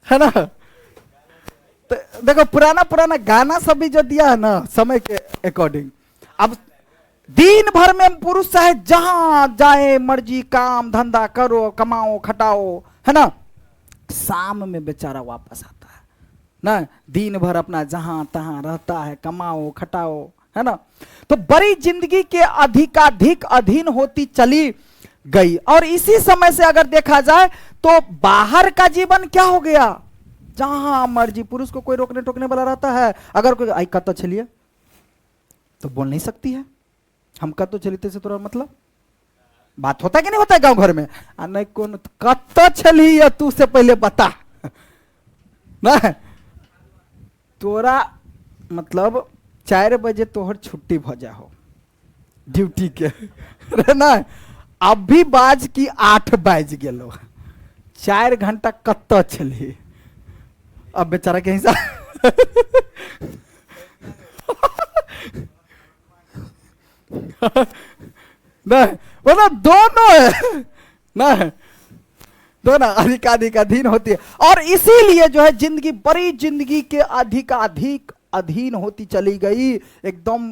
है ना। तो देखो पुराना गाना सब भी जो दिया है ना समय के अकॉर्डिंग। अब दिन भर में पुरुष चाहे जहां जाए मर्जी, काम धंधा करो, कमाओ खटाओ, है ना, शाम में बेचारा वापस आता है ना, दिन भर अपना जहां तहां रहता है, कमाओ खटाओ, है ना। तो बड़ी जिंदगी के अधिकाधिक अधीन होती चली गई। और इसी समय से अगर देखा जाए तो बाहर का जीवन क्या हो गया, जहां मर्जी पुरुष को कोई रोकने टोकने वाला रहता है। अगर कोई आई कत तो चलिए तो बोल नहीं सकती है, हम कत तो चलिए से तुरंत मतलब बात होता है कि नहीं होता है गांव घर में, नहीं कौन कत चली तू से पहले बता ना, तोरा मतलब 4 बजे तोहर छुट्टी भ जा हो ड्यूटी के ना, अभी बाज की 8 बाज गेलो, 4 घंटा कत चली, अब बेचारा के हिसाब नहीं मतलब दोनों है ना, दोनों अधिकाधिक अधीन होती है। और इसीलिए जो है जिंदगी बड़ी जिंदगी के अधिकाधिक अधीन होती चली गई। एकदम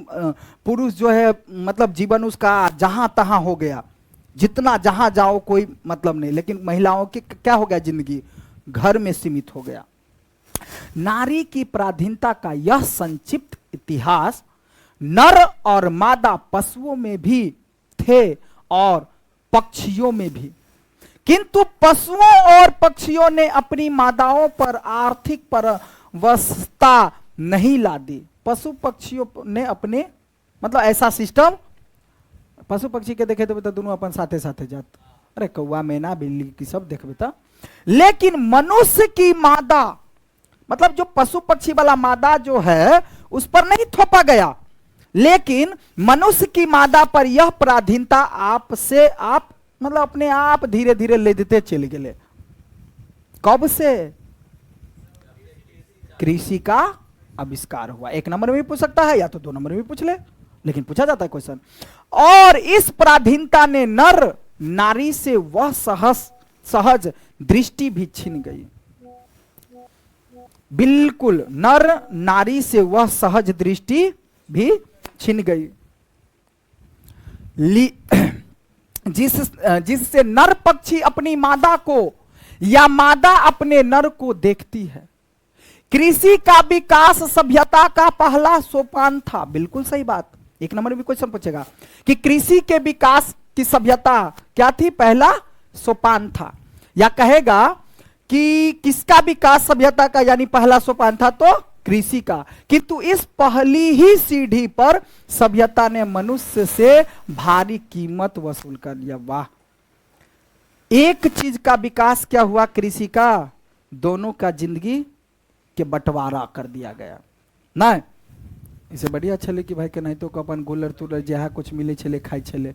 पुरुष जो है मतलब जीवन उसका जहां तहां हो गया, जितना जहां जाओ कोई मतलब नहीं। लेकिन महिलाओं की क्या हो गया, जिंदगी घर में सीमित हो गया। नारी की पराधीनता का यह संक्षिप्त इतिहास नर और मादा पशुओं में भी थे और पक्षियों में भी, किंतु पशुओं और पक्षियों ने अपनी मादाओं पर आर्थिक परवशता नहीं ला दी। पशु पक्षियों ने अपने मतलब ऐसा सिस्टम, पशु पक्षी के देखे तो दोनों अपन साथे साथे जात, अरे कौवा मैना बिल्ली की सब देख बेटा। लेकिन मनुष्य की मादा मतलब जो पशु पक्षी वाला मादा जो है उस पर नहीं थोपा गया, लेकिन मनुष्य की मादा पर यह पराधीनता आप से आप मतलब अपने आप धीरे धीरे ले देते चले गए। कब से? कृषि का आविष्कार हुआ। 1 नंबर में भी पूछ सकता है या तो 2 नंबर में भी पूछ ले, लेकिन पूछा जाता है क्वेश्चन। और इस पराधीनता ने नर नारी से वह सहज दृष्टि भी छीन गई। बिल्कुल नर नारी से वह सहज दृष्टि भी छीन गई, जिससे नर पक्षी अपनी मादा को या मादा अपने नर को देखती है। कृषि का विकास सभ्यता का पहला सोपान था। बिल्कुल सही बात। 1 नंबर में भी क्वेश्चन पूछेगा कि कृषि के विकास की सभ्यता क्या थी, पहला सोपान था। या कहेगा कि किसका विकास सभ्यता का यानी पहला सोपान था, तो कृषि का। किंतु इस पहली ही सीढ़ी पर सभ्यता ने मनुष्य से भारी कीमत वसूल कर लिया। वाह, एक चीज का विकास क्या हुआ, कृषि का, दोनों का जिंदगी के बंटवारा कर दिया गया ना। इसे बढ़िया छले कि भाई के नहीं तो अपन गुलर तुलर जहाँ कुछ मिले छले खाई छले,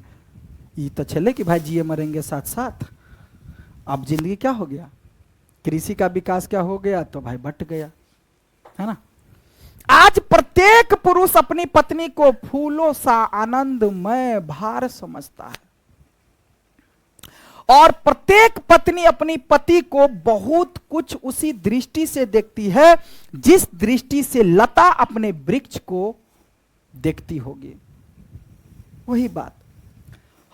ये तो छले कि भाई जिए मरेंगे साथ साथ। अब जिंदगी क्या हो गया, कृषि का विकास क्या हो गया, तो भाई बट गया, है ना। आज प्रत्येक पुरुष अपनी पत्नी को फूलों सा आनंदमय भार समझता है और प्रत्येक पत्नी अपनी पति को बहुत कुछ उसी दृष्टि से देखती है जिस दृष्टि से लता अपने वृक्ष को देखती होगी। वही बात,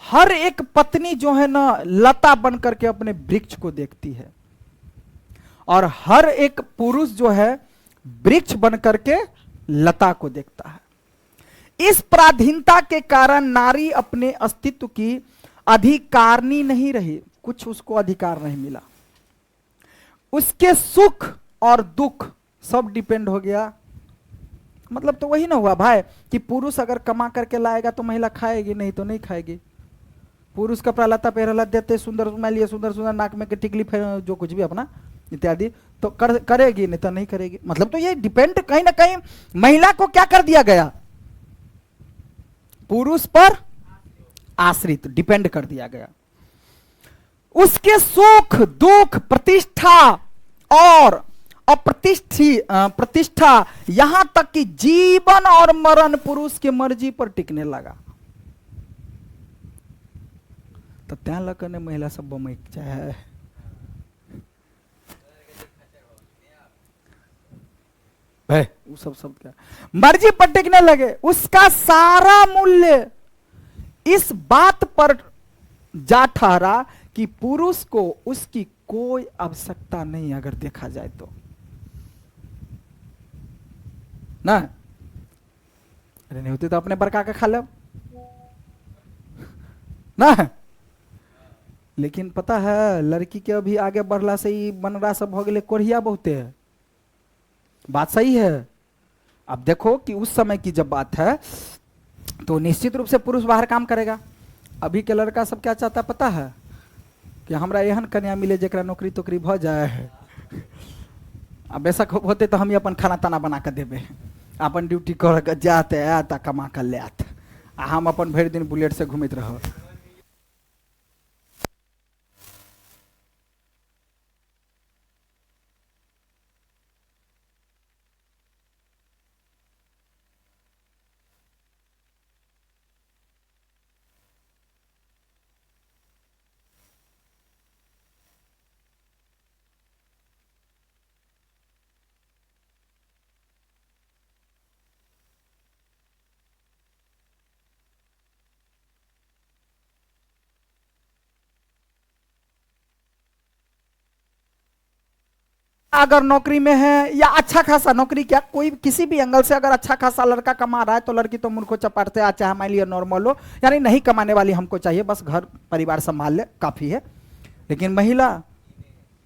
हर एक पत्नी जो है ना लता बन करके अपने वृक्ष को देखती है और हर एक पुरुष जो है वृक्ष बन करके लता को देखता है। इस पराधीनता के कारण नारी अपने अस्तित्व की अधिकारिणी नहीं रही, कुछ उसको अधिकार नहीं मिला। उसके सुख और दुख सब डिपेंड हो गया। मतलब तो वही ना हुआ भाई कि पुरुष अगर कमा करके लाएगा तो महिला खाएगी, नहीं तो नहीं खाएगी। पुरुष कपड़ा लता पहला देते सुंदर लिए सुंदर सुंदर नाक में के टिकली जो कुछ भी अपना इत्यादि तो करेगी, नहीं तो नहीं करेगी। मतलब तो ये डिपेंड कहीं ना कहीं महिला को क्या कर दिया गया, पुरुष पर आश्रित डिपेंड कर दिया गया। उसके सुख दुख प्रतिष्ठा और प्रतिष्ठा यहां तक कि जीवन और मरण पुरुष की मर्जी पर टिकने लगा। तो त्या लकने महिला सब बमई चाहे वो सब क्या मर्जी पर टिकने लगे। उसका सारा मूल्य इस बात पर जा ठहरा कि पुरुष को उसकी कोई आवश्यकता नहीं। अगर देखा जाए तो ना? अरे नहीं होती तो अपने बरका के खा लो ना। लेकिन पता है लड़की के अभी आगे बढ़ला से ही बनरा सब हो गए कोढ़िया बहुते है। बात सही है। अब देखो कि उस समय की जब बात है तो निश्चित रूप से पुरुष बाहर काम करेगा। अभी के लड़का सब क्या चाहता है पता है? कि हमरा एहन कन्या मिले जरा नौकरी तोकरी भ जाए। अब बेशक होते तो हम ही अपन खाना ताना बना कर देवे, अपन ड्यूटी कर के जाते आत कमा कर ले आत, आ हम अपन भर दिन बुलेट से घूमत रहो। अगर नौकरी में है या अच्छा खासा नौकरी, क्या कोई किसी भी एंगल से अगर अच्छा खासा लड़का कमा रहा है तो लड़की तो मूर्खों चपाटते आ, चाहे मान लिया नॉर्मल हो, यानी नहीं कमाने वाली हमको चाहिए, बस घर परिवार संभाल ले काफी है। लेकिन महिला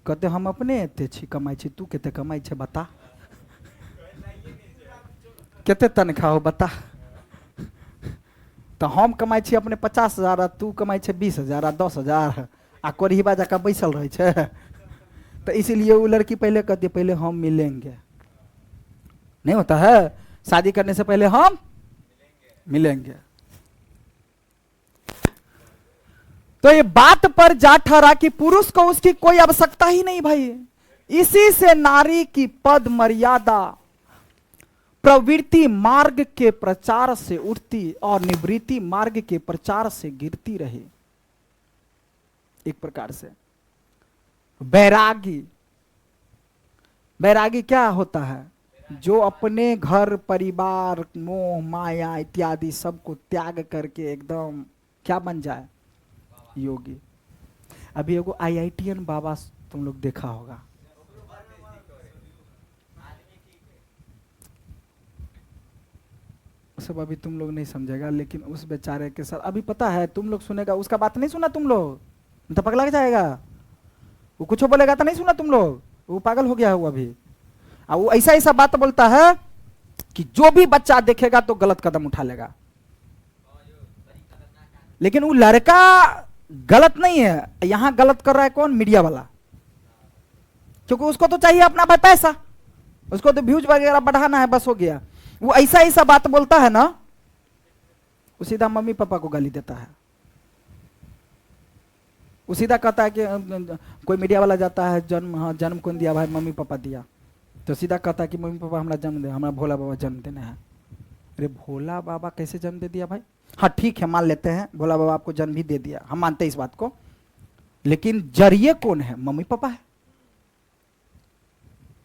कहते हम अपने एते छी कमाई छी, तू केते कमाई छे बता, केते तनख्वाह हो बता। तो हम कमाई छी अपने 50,000, तू कमाई छे 20,000 10,000, आ कोरही बाजा का बैसल रहे छे। तो इसीलिए वो लड़की पहले कहती है पहले हम मिलेंगे। नहीं होता है शादी करने से पहले हम मिलेंगे। तो ये बात पर जा ठहरा कि पुरुष को उसकी कोई आवश्यकता ही नहीं भाई। इसी से नारी की पद मर्यादा प्रवृत्ति मार्ग के प्रचार से उठती और निवृत्ति मार्ग के प्रचार से गिरती रही। एक प्रकार से बैरागी, बैरागी क्या होता है? जो अपने घर परिवार मोह माया इत्यादि सबको त्याग करके एकदम क्या बन जाए? योगी। अभी एगो IITN बाबा तुम लोग देखा होगा, सब अभी तुम लोग नहीं समझेगा, लेकिन उस बेचारे के साथ अभी पता है तुम लोग सुनेगा, उसका बात नहीं सुना तुम लोग तो पगला जाएगा। वो कुछ बोलेगा तो नहीं सुना तुम लोग, वो पागल हो गया है वो अभी। वो ऐसा ऐसा बात बोलता है कि जो भी बच्चा देखेगा तो गलत कदम उठा लेगा। लेकिन वो लड़का गलत नहीं है, यहां गलत कर रहा है कौन? मीडिया वाला। क्योंकि उसको तो चाहिए अपना भाई पैसा, उसको तो व्यूज वगैरह बढ़ाना है, बस हो गया। वो ऐसा ऐसा बात बोलता है ना, वो सीधा मम्मी पापा को गाली देता है। वो सीधा कहता है कि कोई मीडिया वाला जाता है जन्म, हाँ जन्म कौन दिया भाई? मम्मी पापा दिया। तो सीधा कहता है कि मम्मी पापा हमारा जन्म दे, हमारा भोला बाबा जन्म देना है। अरे भोला बाबा कैसे जन्म दे दिया भाई? हाँ ठीक है मान लेते हैं भोला बाबा आपको जन्म भी दे दिया, हम मानते हैं इस बात को, लेकिन जरिए कौन है? मम्मी पापा है।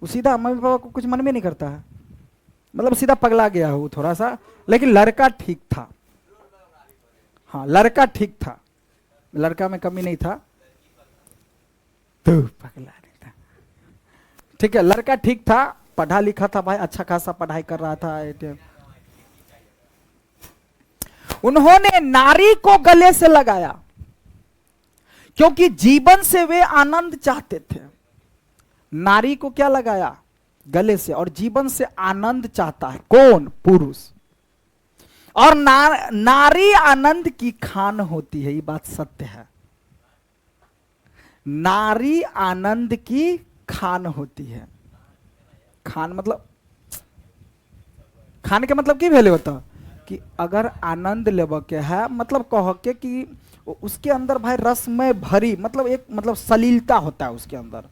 वो सीधा मम्मी पापा को कुछ मन में नहीं करता है, मतलब सीधा पगला गया हो थोड़ा सा। लेकिन लड़का ठीक था, हाँ लड़का ठीक था, लड़का में कमी नहीं था, तो पगला नहीं था। ठीक है लड़का ठीक था, पढ़ा लिखा था भाई, अच्छा खासा पढ़ाई कर रहा था। उन्होंने नारी को गले से लगाया क्योंकि जीवन से वे आनंद चाहते थे। नारी को क्या लगाया? गले से, और जीवन से आनंद चाहता है कौन? पुरुष। और नारी आनंद की खान होती है, ये बात सत्य है। नारी आनंद की खान होती है। खान मतलब, खान के मतलब की भेले होता कि अगर आनंद लेब के है, मतलब कह के कि उसके अंदर भाई रसमय भरी, मतलब एक मतलब सलीलता होता है उसके अंदर,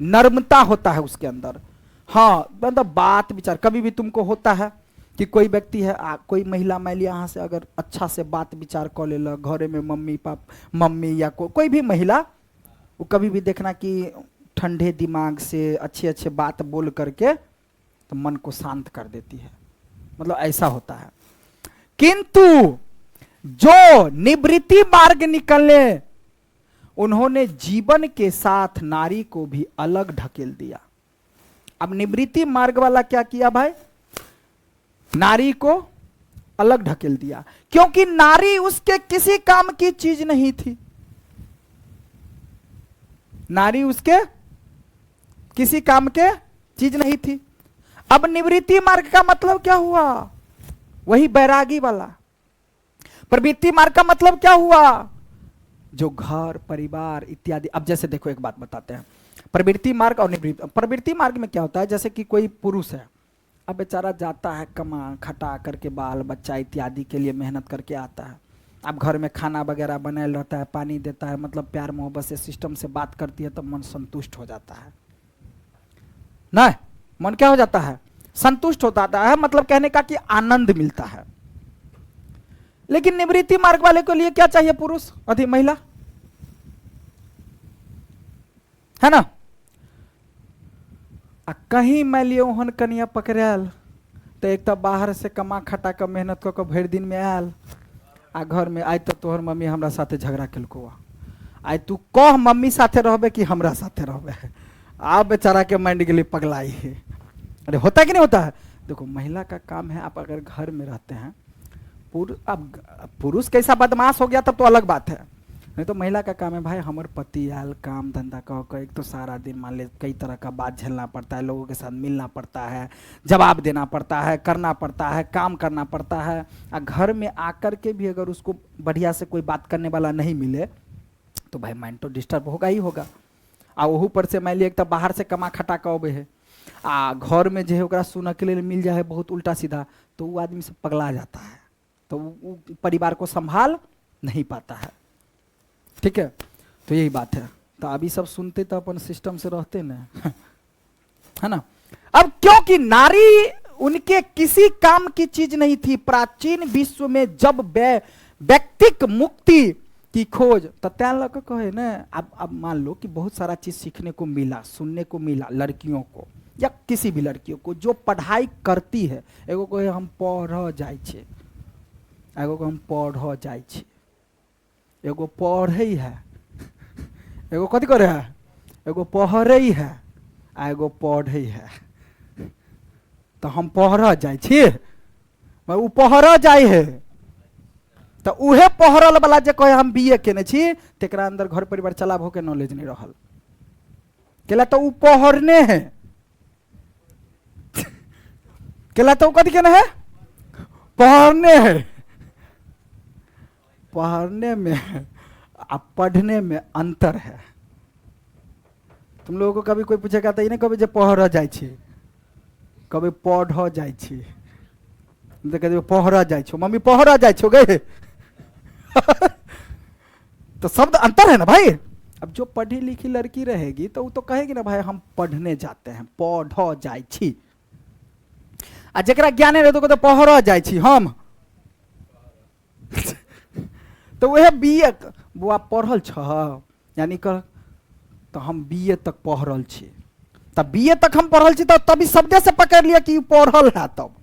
नर्मता होता है उसके अंदर। हाँ मतलब बात विचार कभी भी तुमको होता है कि कोई व्यक्ति है, कोई महिला मान लिया यहाँ से अगर अच्छा से बात विचार कर ले घरे में, मम्मी पापा, मम्मी या कोई भी महिला, वो कभी भी देखना कि ठंडे दिमाग से अच्छे अच्छे बात बोल करके तो मन को शांत कर देती है, मतलब ऐसा होता है। किंतु जो निवृत्ति मार्ग निकलने, उन्होंने जीवन के साथ नारी को भी अलग ढकेल दिया। अब निवृत्ति मार्ग वाला क्या किया भाई? नारी को अलग ढकेल दिया, क्योंकि नारी उसके किसी काम की चीज नहीं थी। नारी उसके किसी काम के चीज नहीं थी। अब निवृत्ति मार्ग का मतलब क्या हुआ? वही बैरागी वाला। प्रवृत्ति मार्ग का मतलब क्या हुआ? जो घर परिवार इत्यादि। अब जैसे देखो एक बात बताते हैं, प्रवृत्ति मार्ग और निवृत्ति। प्रवृत्ति मार्ग में क्या होता है, जैसे कि कोई पुरुष है, अब बेचारा जाता है कमा खटा करके, बाल बच्चा इत्यादि के लिए मेहनत करके आता है। अब घर में खाना वगैरह बनाए रहता है, पानी देता है, मतलब प्यार मोहब्बत से सिस्टम से बात करती है, तो मन संतुष्ट हो जाता है ना। मन क्या हो जाता है? संतुष्ट हो जाता है, मतलब कहने का कि आनंद मिलता है। लेकिन निवृत्ति मार्ग वाले के लिए क्या चाहिए? पुरुष अधिक महिला, है ना। कहीं मैं लियो हन कनिया पकड़ायल, तो एक तो बाहर से कमा खटा कर मेहनत कर भर दिन में आयल, आ घर में आई तो तोहर मम्मी हमरा साथे झगड़ा केलको, आई तू कह मम्मी साथे रहबे कि हमरा साथे रहबे। आप बेचारा के माइंड के लिए पगलाई है। अरे होता है कि नहीं होता है? देखो महिला का काम है, आप अगर घर में रहते हैं, अब पुरुष कैसा बदमाश हो गया तब तो अलग बात है, नहीं तो महिला का काम है भाई हमर पति आयल काम धंधा कह, एक तो सारा दिन मान ले कई तरह का बात झेलना पड़ता है, लोगों के साथ मिलना पड़ता है, जवाब देना पड़ता है, करना पड़ता है, काम करना पड़ता है। और घर में आकर के भी अगर उसको बढ़िया से कोई बात करने वाला नहीं मिले तो भाई माइंड तो डिस्टर्ब होगा ही होगा। आ वहू पर से मान लिया एक तो बाहर से कमा खटा के अबे है, आ घर में जो है ओकरा सुन के लिए मिल जाए बहुत उल्टा सीधा, तो वो आदमी से पगला जाता है, तो वो परिवार को संभाल नहीं पाता है। ठीक है, तो यही बात है। तो अभी सब सुनते तो अपन सिस्टम से रहते ना, है ना। अब क्योंकि नारी उनके किसी काम की चीज नहीं थी। प्राचीन विश्व में जब व्यक्तिक मुक्ति की खोज, तो त्या लग कहे ना, अब मान लो कि बहुत सारा चीज सीखने को मिला, सुनने को मिला लड़कियों को या किसी भी लड़कियों को जो पढ़ाई करती है। एगो कहे हम पढ़ जाए छे, एगो को हम पढ़ जाए छे, एगो पढ़े है, एगो कथी करे है, एगो पढ़े है, एगो पढ़े है। तो हम पढ़ जाए छी, उ पढ़ जाए है, तो उहे पढ़ल वाला जे कहे हम बीए केने छी, तेकरा अंदर घर परिवार चलाबो के नॉलेज नहीं रहल, केला तो उ पढ़ने है, केला तो कथी केने है, पढ़ने है। पढ़ने में और पढ़ने में अंतर है। तुम लोगों को कभी कोई पूछेगा तो इन्हें कभी जो पढ़ जाए छी, कभी पढ़ जाए छी, कभी पढ़ जाए छो, मम्मी पढ़ जाए छो गए। तो शब्द अंतर है ना भाई। अब जो पढ़ी लिखी लड़की रहेगी तो वो तो कहेगी ना भाई हम पढ़ने जाते हैं, पढ़ जाए छी। आ जरा ज्ञान रहे तो पढ़ जाए छी हम, तो वह बीए बुआ पढ़ल छ, यानी कर तो हम बीए तक पढ़ल छी, तब बीए तक हम पढ़ल छी, तो तभी शब्द से पकड़ लिया कि पढ़ल है। तब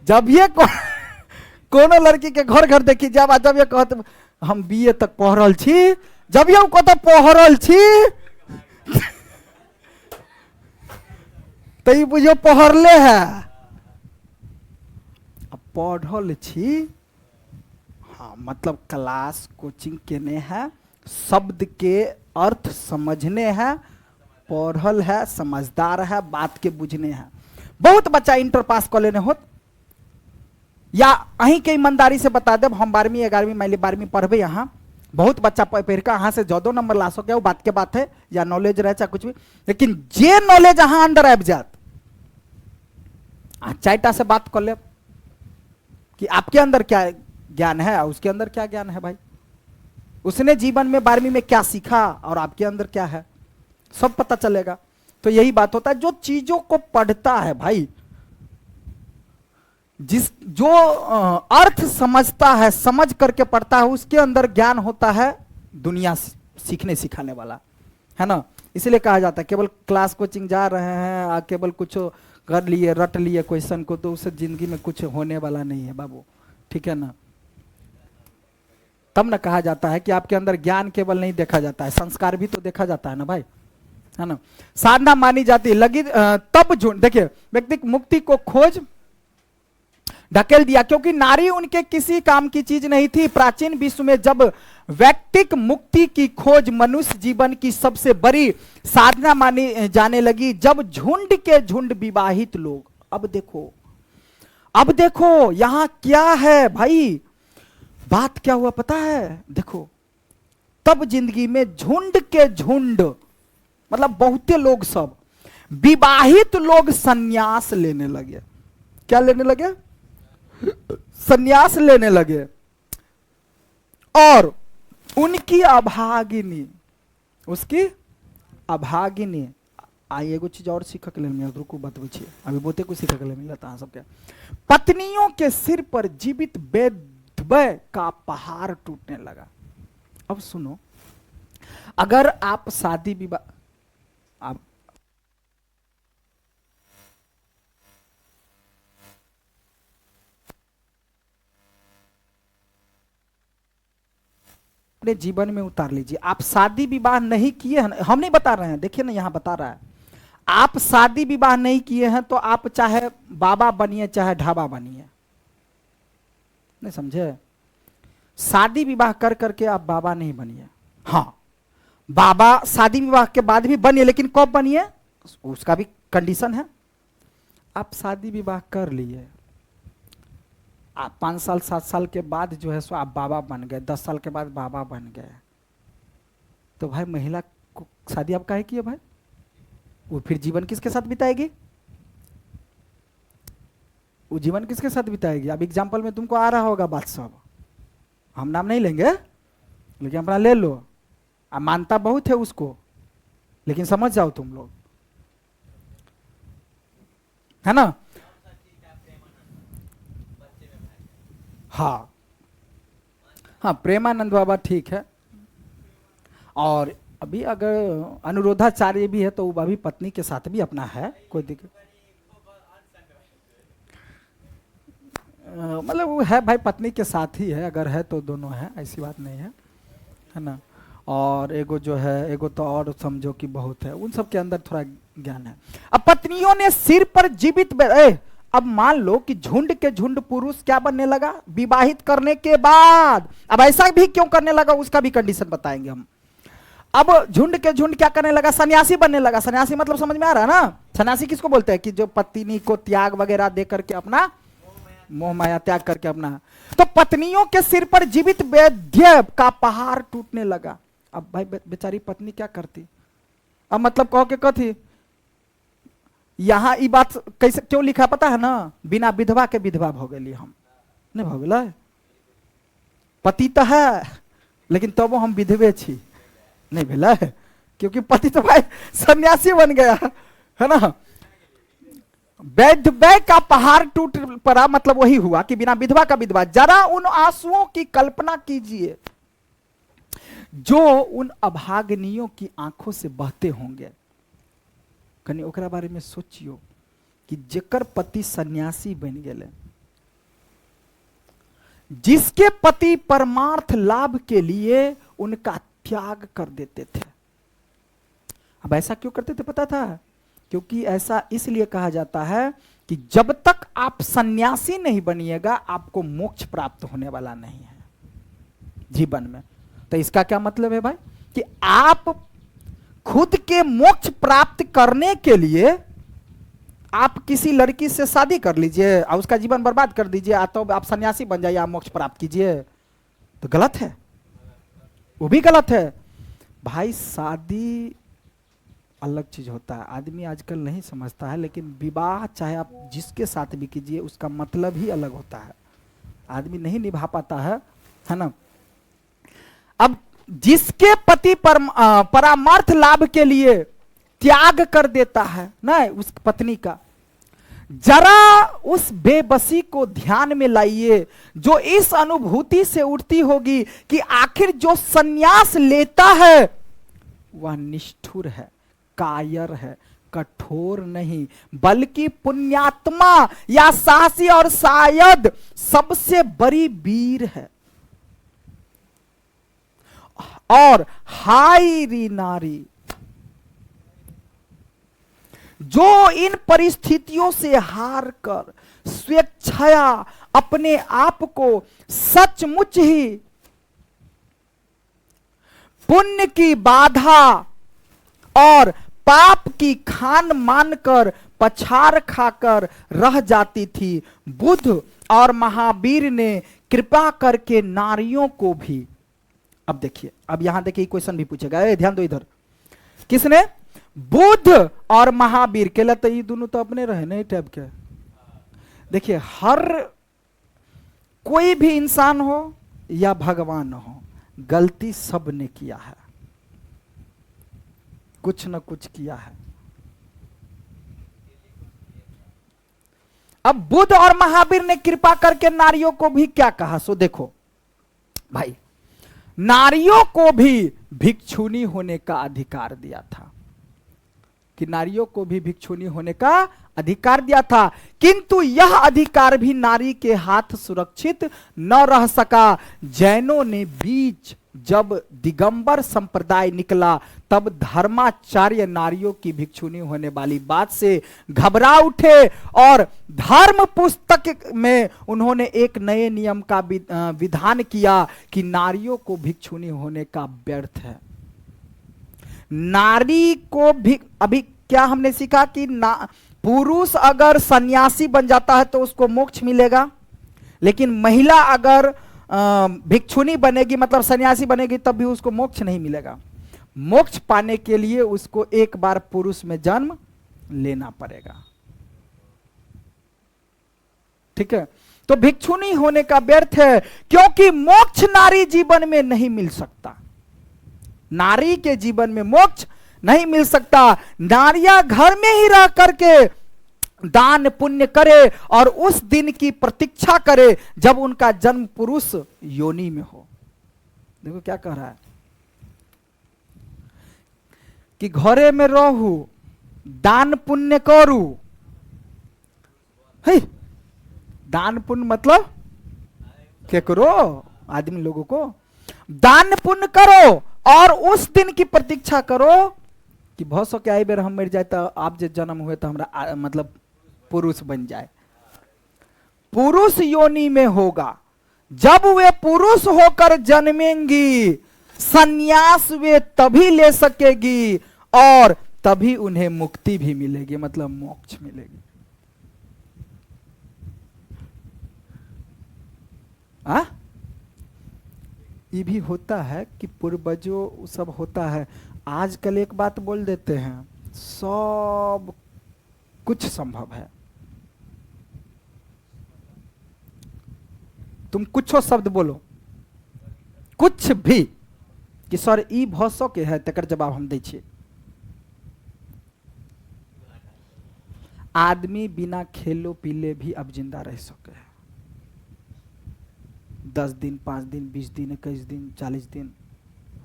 जब ये कोनो लड़की के घर घर देखी, जब ये कहते हम बीए तक पढ़ल छी, जब ये कहते पढ़ल छी, तो ये बुझो पढ़ले है। अब पढ़ल छी हाँ, मतलब क्लास कोचिंग केने है, शब्द के अर्थ समझने हैं, पढ़ल है, समझदार है, बात के बुझने हैं। बहुत बच्चा इंटर पास कर लेने होत, या अहीं के ईमानदारी से बता दे, हम 12वीं 11वीं मान ली 12वीं पढ़बे, यहाँ बहुत बच्चा पढ़ के अहाँ से ज्यादा नंबर ला सके, वो बात के बात है, या नॉलेज रहे चाहे कुछ भी, लेकिन जे नॉलेज अहाँ अंदर आब जात, चाइटा से बात कर ले कि आपके अंदर क्या ज्ञान है और उसके अंदर क्या ज्ञान है भाई, उसने जीवन में 12वीं में क्या सीखा और आपके अंदर क्या है, सब पता चलेगा। तो यही बात होता है, जो चीजों को पढ़ता है भाई, जो अर्थ समझता है, समझ करके पढ़ता है, उसके अंदर ज्ञान होता है दुनिया सीखने सिखाने वाला, है ना। इसलिए कहा जाता है केवल क्लास कोचिंग जा रहे हैं, केवल कुछ कर लिए रट लिए क्वेश्चन को, तो उससे जिंदगी में कुछ होने वाला नहीं है बाबू, ठीक है ना। तब ना कहा जाता है कि आपके अंदर ज्ञान केवल नहीं देखा जाता है, संस्कार भी तो देखा जाता है ना भाई, है ना। साधना मानी जाती है लगी तब जो देखिए व्यक्ति मुक्ति को खोज ढकेल दिया, क्योंकि नारी उनके किसी काम की चीज नहीं थी। प्राचीन विश्व में जब व्यक्तिक मुक्ति की खोज मनुष्य जीवन की सबसे बड़ी साधना मानी जाने लगी, जब झुंड के झुंड विवाहित लोग, अब देखो यहां क्या है भाई, बात क्या हुआ पता है? देखो, तब जिंदगी में झुंड के झुंड, मतलब बहुते लोग, सब विवाहित लोग संन्यास लेने लगे। क्या लेने लगे? संन्यास लेने लगे। और उनकी अभागिनी, उसकी अभागिनी, आइए एगो चीज और सीख के लिए मिला, रुको बतबै छी, अभी बहुते कुछ सीख के लिए मिला था सबके। पत्नियों के सिर पर जीवित बेदबय का पहाड़ टूटने लगा। अब सुनो, अगर आप शादी विवाह, आप अपने जीवन में उतार लीजिए। आप शादी विवाह नहीं किए हैं, हम नहीं बता रहे हैं, देखिए ना यहां बता रहा है, आप शादी विवाह नहीं किए हैं तो आप चाहे बाबा बनिए चाहे ढाबा बनिए, नहीं समझे? शादी विवाह कर करके आप बाबा नहीं बनिए। हाँ, बाबा शादी विवाह के बाद भी बनिए, लेकिन कब बनिए उसका भी कंडीशन है। आप शादी विवाह कर लिए, आप 5 साल 7 साल के बाद जो है सो आप बाबा बन गए, 10 साल के बाद बाबा बन गए, तो भाई महिला को शादी आप काहे किए भाई? वो फिर जीवन किसके साथ बिताएगी? वो जीवन किसके साथ बिताएगी? अब एग्जाम्पल में तुमको आ रहा होगा बात सब, हम नाम नहीं लेंगे, लेकिन अपना ले लो। अब मानता बहुत है उसको, लेकिन समझ जाओ तुम लोग, है ना? हाँ हाँ, प्रेमानंद बाबा ठीक है। और अभी अगर अनुरोधाचार्य भी है तो वो अभी पत्नी के साथ भी अपना है, कोई दिक्कत मतलब वो है भाई, पत्नी के साथ ही है, अगर है तो दोनों है, ऐसी बात नहीं है ना? और एगो जो है, एगो तो और समझो कि बहुत है, उन सब के अंदर थोड़ा ज्ञान है। अब पत्नियों ने सिर पर जीवित अब मान लो कि झुंड के झुंड पुरुष क्या बनने लगा विवाहित करने के बाद। अब ऐसा भी क्यों करने लगा उसका भी कंडीशन बताएंगे हम। अब झुंड के झुंड क्या करने लगा? सन्यासी बनने लगा। सन्यासी मतलब समझ में आ रहा है ना? सन्यासी किसको बोलते हैं? कि जो पत्नी को त्याग वगैरह दे करके अपना मोह माया त्याग करके अपना। तो पत्नियों के सिर पर जीवित वैद्य का पहाड़ टूटने लगा। अब भाई बेचारी पत्नी क्या करती? अब मतलब कहो के कथी, यहां ये बात कैसे क्यों लिखा पता है ना? बिना विधवा के विधवा भ गई हम, नहीं भ गए, पति तो है लेकिन तब तो हम विधवे छी, नहीं भेला, क्योंकि पति तो भाई सन्यासी बन गया है ना? वैधव्य का पहाड़ टूट पड़ा, मतलब वही हुआ कि बिना विधवा का विधवा। जरा उन आंसुओं की कल्पना कीजिए जो उन अभागनियों की आंखों से बहते होंगे। कनी ओकरा बारे में सोचियो कि जेकर पति सन्यासी बन गए, जिसके पति परमार्थ लाभ के लिए उनका त्याग कर देते थे। अब ऐसा क्यों करते थे पता था? क्योंकि ऐसा इसलिए कहा जाता है कि जब तक आप सन्यासी नहीं बनिएगा आपको मोक्ष प्राप्त होने वाला नहीं है जीवन में। तो इसका क्या मतलब है भाई? कि आप खुद के मोक्ष प्राप्त करने के लिए आप किसी लड़की से शादी कर लीजिए और उसका जीवन बर्बाद कर दीजिए, तो आप सन्यासी बन जाइए, आप मोक्ष प्राप्त कीजिए, तो गलत है, वो भी गलत है भाई। शादी अलग चीज होता है, आदमी आजकल नहीं समझता है, लेकिन विवाह चाहे आप जिसके साथ भी कीजिए उसका मतलब ही अलग होता है, आदमी नहीं निभा पाता है ना? अब जिसके पति परामर्थ लाभ के लिए त्याग कर देता है ना उस पत्नी का, जरा उस बेबसी को ध्यान में लाइए जो इस अनुभूति से उठती होगी कि आखिर जो सन्यास लेता है वह निष्ठुर है, कायर है, कठोर नहीं बल्कि पुण्यात्मा या साहसी और शायद सबसे बड़ी वीर है। और हाय री नारी जो इन परिस्थितियों से हार कर स्वेच्छया अपने आप को सचमुच ही पुण्य की बाधा और पाप की खान मानकर पछाड़ खाकर रह जाती थी, बुद्ध और महावीर ने कृपा करके नारियों को भी, अब देखिए, अब यहां देखिए क्वेश्चन भी पूछेगा, ध्यान दो इधर, किसने? बुद्ध और महावीर के लिए, तो ये दोनों तो अपने रहे नहीं टाइप के। देखिए, हर कोई भी इंसान हो या भगवान हो, गलती सब ने किया है, कुछ न कुछ किया है। अब बुद्ध और महावीर ने कृपा करके नारियों को भी क्या कहा, सो देखो भाई, नारियों को भी भिक्षुनी होने का अधिकार दिया था, कि नारियों को भी भिक्षुनी होने का अधिकार दिया था, किंतु यह अधिकार भी नारी के हाथ सुरक्षित न रह सका। जैनों ने बीच जब दिगंबर संप्रदाय निकला, तब धर्माचार्य नारियों की भिक्षुनी होने वाली बात से घबरा उठे और धर्म पुस्तक में उन्होंने एक नए नियम का विधान किया कि नारियों को भिक्षुनी होने का व्यर्थ है। नारी को भी, अभी क्या हमने सीखा कि पुरुष अगर सन्यासी बन जाता है तो उसको मोक्ष मिलेगा, लेकिन महिला अगर भिक्षुनी बनेगी, मतलब सन्यासी बनेगी, तब भी उसको मोक्ष नहीं मिलेगा। मोक्ष पाने के लिए उसको एक बार पुरुष में जन्म लेना पड़ेगा, ठीक है। तो भिक्षुनी होने का व्यर्थ है, क्योंकि मोक्ष नारी जीवन में नहीं मिल सकता, नारी के जीवन में मोक्ष नहीं मिल सकता। नारियां घर में ही रह करके दान पुण्य करे और उस दिन की प्रतीक्षा करे जब उनका जन्म पुरुष योनि में हो। देखो क्या कह रहा है कि घरे में रहू, दान पुण्य करू। दान पुण्य मतलब क्या करो? आदमी लोगों को दान पुण्य करो और उस दिन की प्रतीक्षा करो कि बहुत सौ के आई बेर हम मर जाए तो आप जो जन्म हुए तो हमरा मतलब पुरुष बन जाए। पुरुष योनि में होगा, जब वे पुरुष होकर जन्मेंगी संन्यास वे तभी ले सकेगी और तभी उन्हें मुक्ति भी मिलेगी, मतलब मोक्ष मिलेगी। ये भी होता है कि पूर्वजों सब होता है, आजकल एक बात बोल देते हैं, सब कुछ संभव है। तुम कुछ शब्द बोलो, कुछ भी, कि सर ई भसो के है, तकर जवाब हम दै छियै। आदमी बिना खेलो पीले भी अब जिंदा रह सके है। 10 दिन, 5 दिन, 20 दिन, 21 दिन, 40 दिन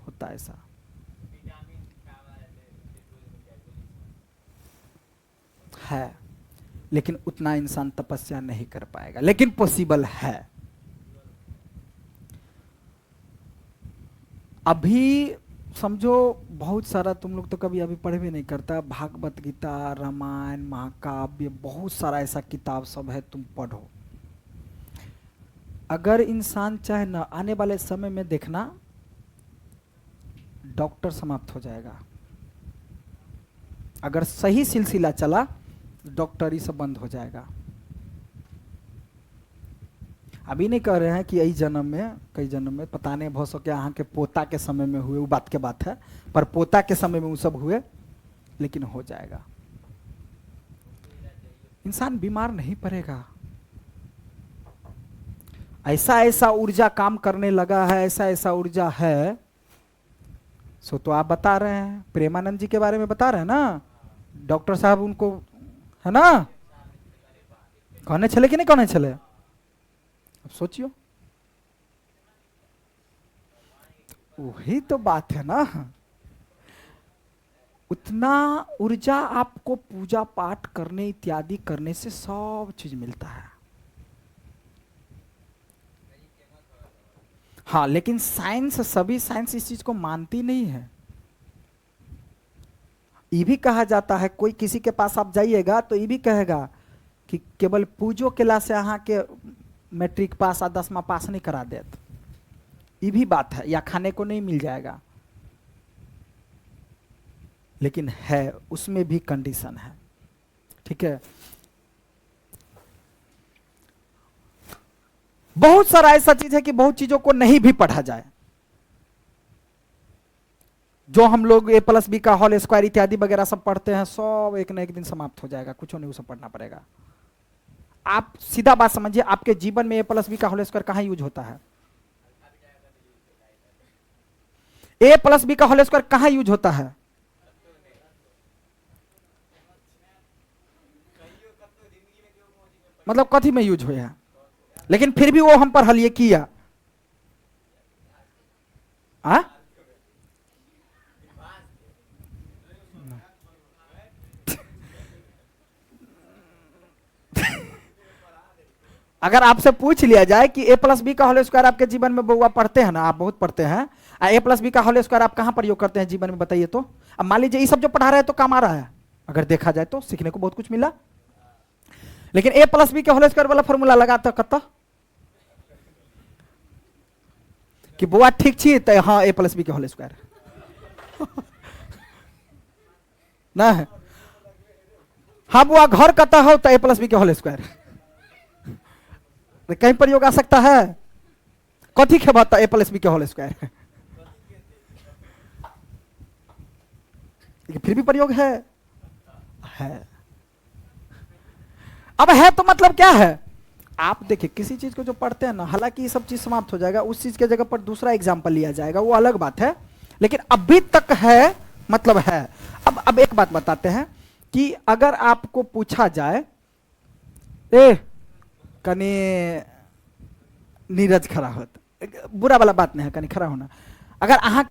होता है ऐसा। है, लेकिन उतना इंसान तपस्या नहीं कर पाएगा, लेकिन पॉसिबल है। अभी समझो बहुत सारा, तुम लोग तो कभी अभी पढ़े भी नहीं करता, भागवत गीता, रामायण, महाकाव्य, बहुत सारा ऐसा किताब सब है, तुम पढ़ो। अगर इंसान चाहे ना, आने वाले समय में देखना डॉक्टर समाप्त हो जाएगा। अगर सही सिलसिला चला डॉक्टर ही सब बंद हो जाएगा। अभी नहीं कह रहे हैं कि यही जन्म में, कई जन्म में, पता नहीं बहुत सो क्या यहाँ के पोता के समय में हुए, वो बात के बात है, पर पोता के समय में वो सब हुए, लेकिन हो जाएगा। इंसान बीमार नहीं पड़ेगा। ऐसा ऐसा ऊर्जा काम करने लगा है, ऐसा ऐसा ऊर्जा है। सो तो आप बता रहे हैं, प्रेमानंद जी के बारे में बता रहे हैं ना, डॉक्टर साहब उनको, है ना, कहने चले कि नहीं कहने चले? अब सोचियो, वही तो बात है ना। उतना ऊर्जा आपको पूजा पाठ करने इत्यादि करने से सब चीज मिलता है। हाँ, लेकिन साइंस, सभी साइंस इस चीज को मानती नहीं है। ये भी कहा जाता है, कोई किसी के पास आप जाइएगा तो ये भी कहेगा कि केवल पूजो केला से अहाँ के मैट्रिक पास आ 10वां पास नहीं करा देत, ये भी बात है, या खाने को नहीं मिल जाएगा। लेकिन है, उसमें भी कंडीशन है, ठीक है। बहुत सारा ऐसा चीज है कि बहुत चीजों को नहीं भी पढ़ा जाए। जो हम लोग ए प्लस बी का होल स्क्वायर इत्यादि वगैरह सब पढ़ते हैं, सब एक न एक दिन समाप्त हो जाएगा, कुछ नहीं उसे पढ़ना पड़ेगा। आप सीधा बात समझिए, आपके जीवन में ए प्लस बी का होल स्क्वायर कहां यूज होता है? ए प्लस बी का होल स्क्वायर कहां यूज होता है? मतलब कथी में यूज हुआ है? लेकिन फिर भी वो हम पर हल ये किया। अगर आपसे पूछ लिया जाए कि ए प्लस बी का होल स्क्वायर आपके जीवन में बउआ पढ़ते हैं ना, आप बहुत पढ़ते हैं, ए प्लस बी का होल स्क्वायर आप कहां प्रयोग करते हैं जीवन में, बताइए तो। अब मान लीजिए ये सब जो पढ़ा रहे हैं तो काम आ रहा है, अगर देखा जाए तो सीखने को बहुत कुछ मिला। लेकिन ए प्लस बी के होल स्क्वायर वाला फॉर्मूला लगाता कत कि बुआ ठीक छी तो हाँ ए प्लस बी के होल स्क्वायर ना है। हाँ बुआ घर कता हो तो ए प्लस बी के होल स्क्वायर कहीं प्रयोग आ सकता है? कथी के बात ए प्लस बी के होल स्क्वायर फिर भी प्रयोग है। अब है तो मतलब क्या है? आप देखिए किसी चीज को जो पढ़ते हैं ना, हालांकि ये सब चीज समाप्त हो जाएगा, उस चीज के जगह पर दूसरा एग्जाम्पल लिया जाएगा, वो अलग बात है, लेकिन अभी तक है मतलब है। अब एक बात बताते हैं कि अगर आपको पूछा जाए, ए कनी नीरज खड़ा होत, बुरा वाला बात नहीं है कनी खड़ा होना, अगर अहाँ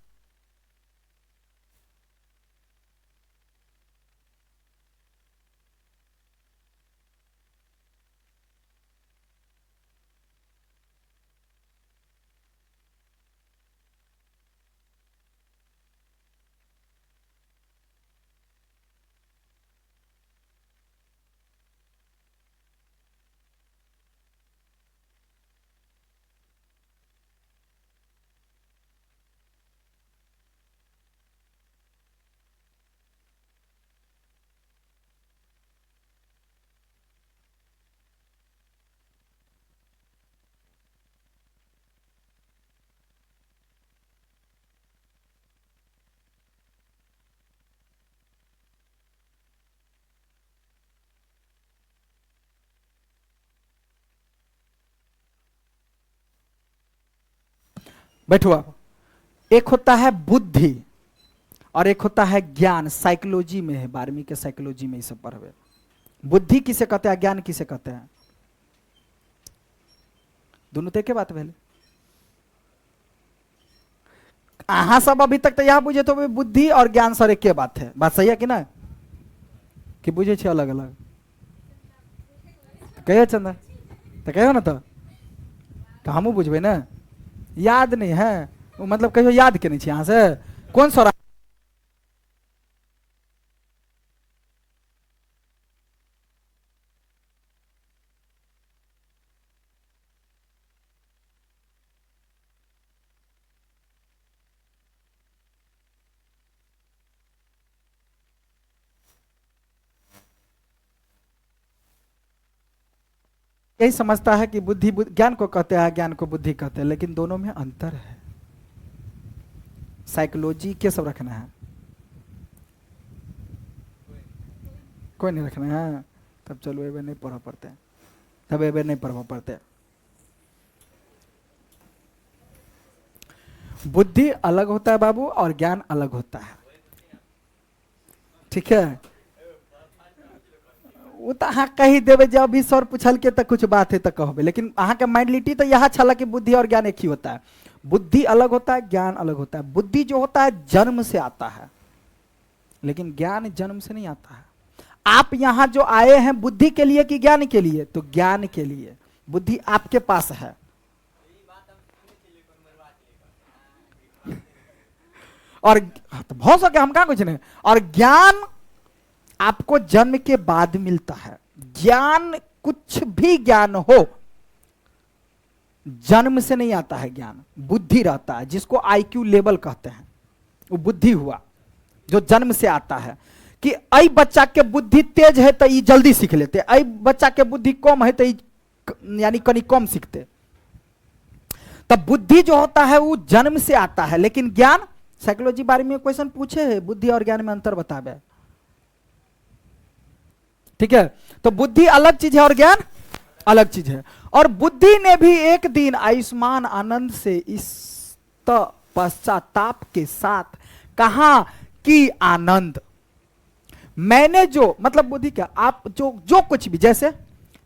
बैठो आप, एक होता है बुद्धि और एक होता है ज्ञान। साइकोलॉजी में है, 12वीं के साइकोलॉजी में ये सब पढ़वे। बुद्धि किसे कहते हैं, ज्ञान किसे कहते हैं? दोनों तो एक बात भेल। अहाँ सब अभी तक तो यह बुझे तो बुद्धि और ज्ञान सर एक बात है, बात सही है कि ना? कि बुझे छे अलग अलग? कहियो चंदा तो कहियो ना, तो हमू बुझबे ना। याद नहीं है मतलब कहियो याद के नहीं छे यहाँ से कौन सा यही समझता है कि बुद्धि ज्ञान को कहते हैं, ज्ञान को बुद्धि कहते हैं, लेकिन दोनों में अंतर है। साइकोलॉजी क्या सब रखना है? कोई नहीं रखना है, तब चलो एबे नहीं पढ़ा पड़ते, तब एबे नहीं पढ़वा पड़ते। बुद्धि अलग होता है बाबू और ज्ञान अलग होता है, ठीक है। वो तो अहाँ कही देवे जब भी सर पूछल के तो कुछ बात है तो कहबे, लेकिन अहाँ के माइंडलिटी तो यह छला कि बुद्धि और ज्ञान एक ही होता है। बुद्धि अलग होता है, ज्ञान अलग होता है। बुद्धि जो होता है जन्म से आता है, लेकिन ज्ञान जन्म से नहीं आता है। आप यहां जो आए हैं बुद्धि के लिए कि ज्ञान के लिए? तो ज्ञान के लिए। बुद्धि आपके पास है। और तो बहुत सके हम कहा कुछ नहीं। और ज्ञान आपको जन्म के बाद मिलता है। ज्ञान कुछ भी ज्ञान हो जन्म से नहीं आता है। ज्ञान बुद्धि रहता है, जिसको आईक्यू लेवल कहते हैं, वो बुद्धि हुआ जो जन्म से आता है। कि आई बच्चा के बुद्धि तेज है तो ये जल्दी सीख लेते, आई बच्चा के बुद्धि कम है तो यानी कहीं कम सीखते। तब बुद्धि जो होता है वो जन्म से आता है। लेकिन ज्ञान, साइकोलॉजी बारे में क्वेश्चन पूछे है, बुद्धि और ज्ञान में अंतर बतावे, ठीक है। तो बुद्धि अलग चीज है और ज्ञान अलग चीज है। और बुद्धि ने भी एक दिन आयुष्मान आनंद से इस पश्चाताप के साथ कहा कि आनंद, मैंने जो, मतलब बुद्धि क्या, आप जो कुछ भी, जैसे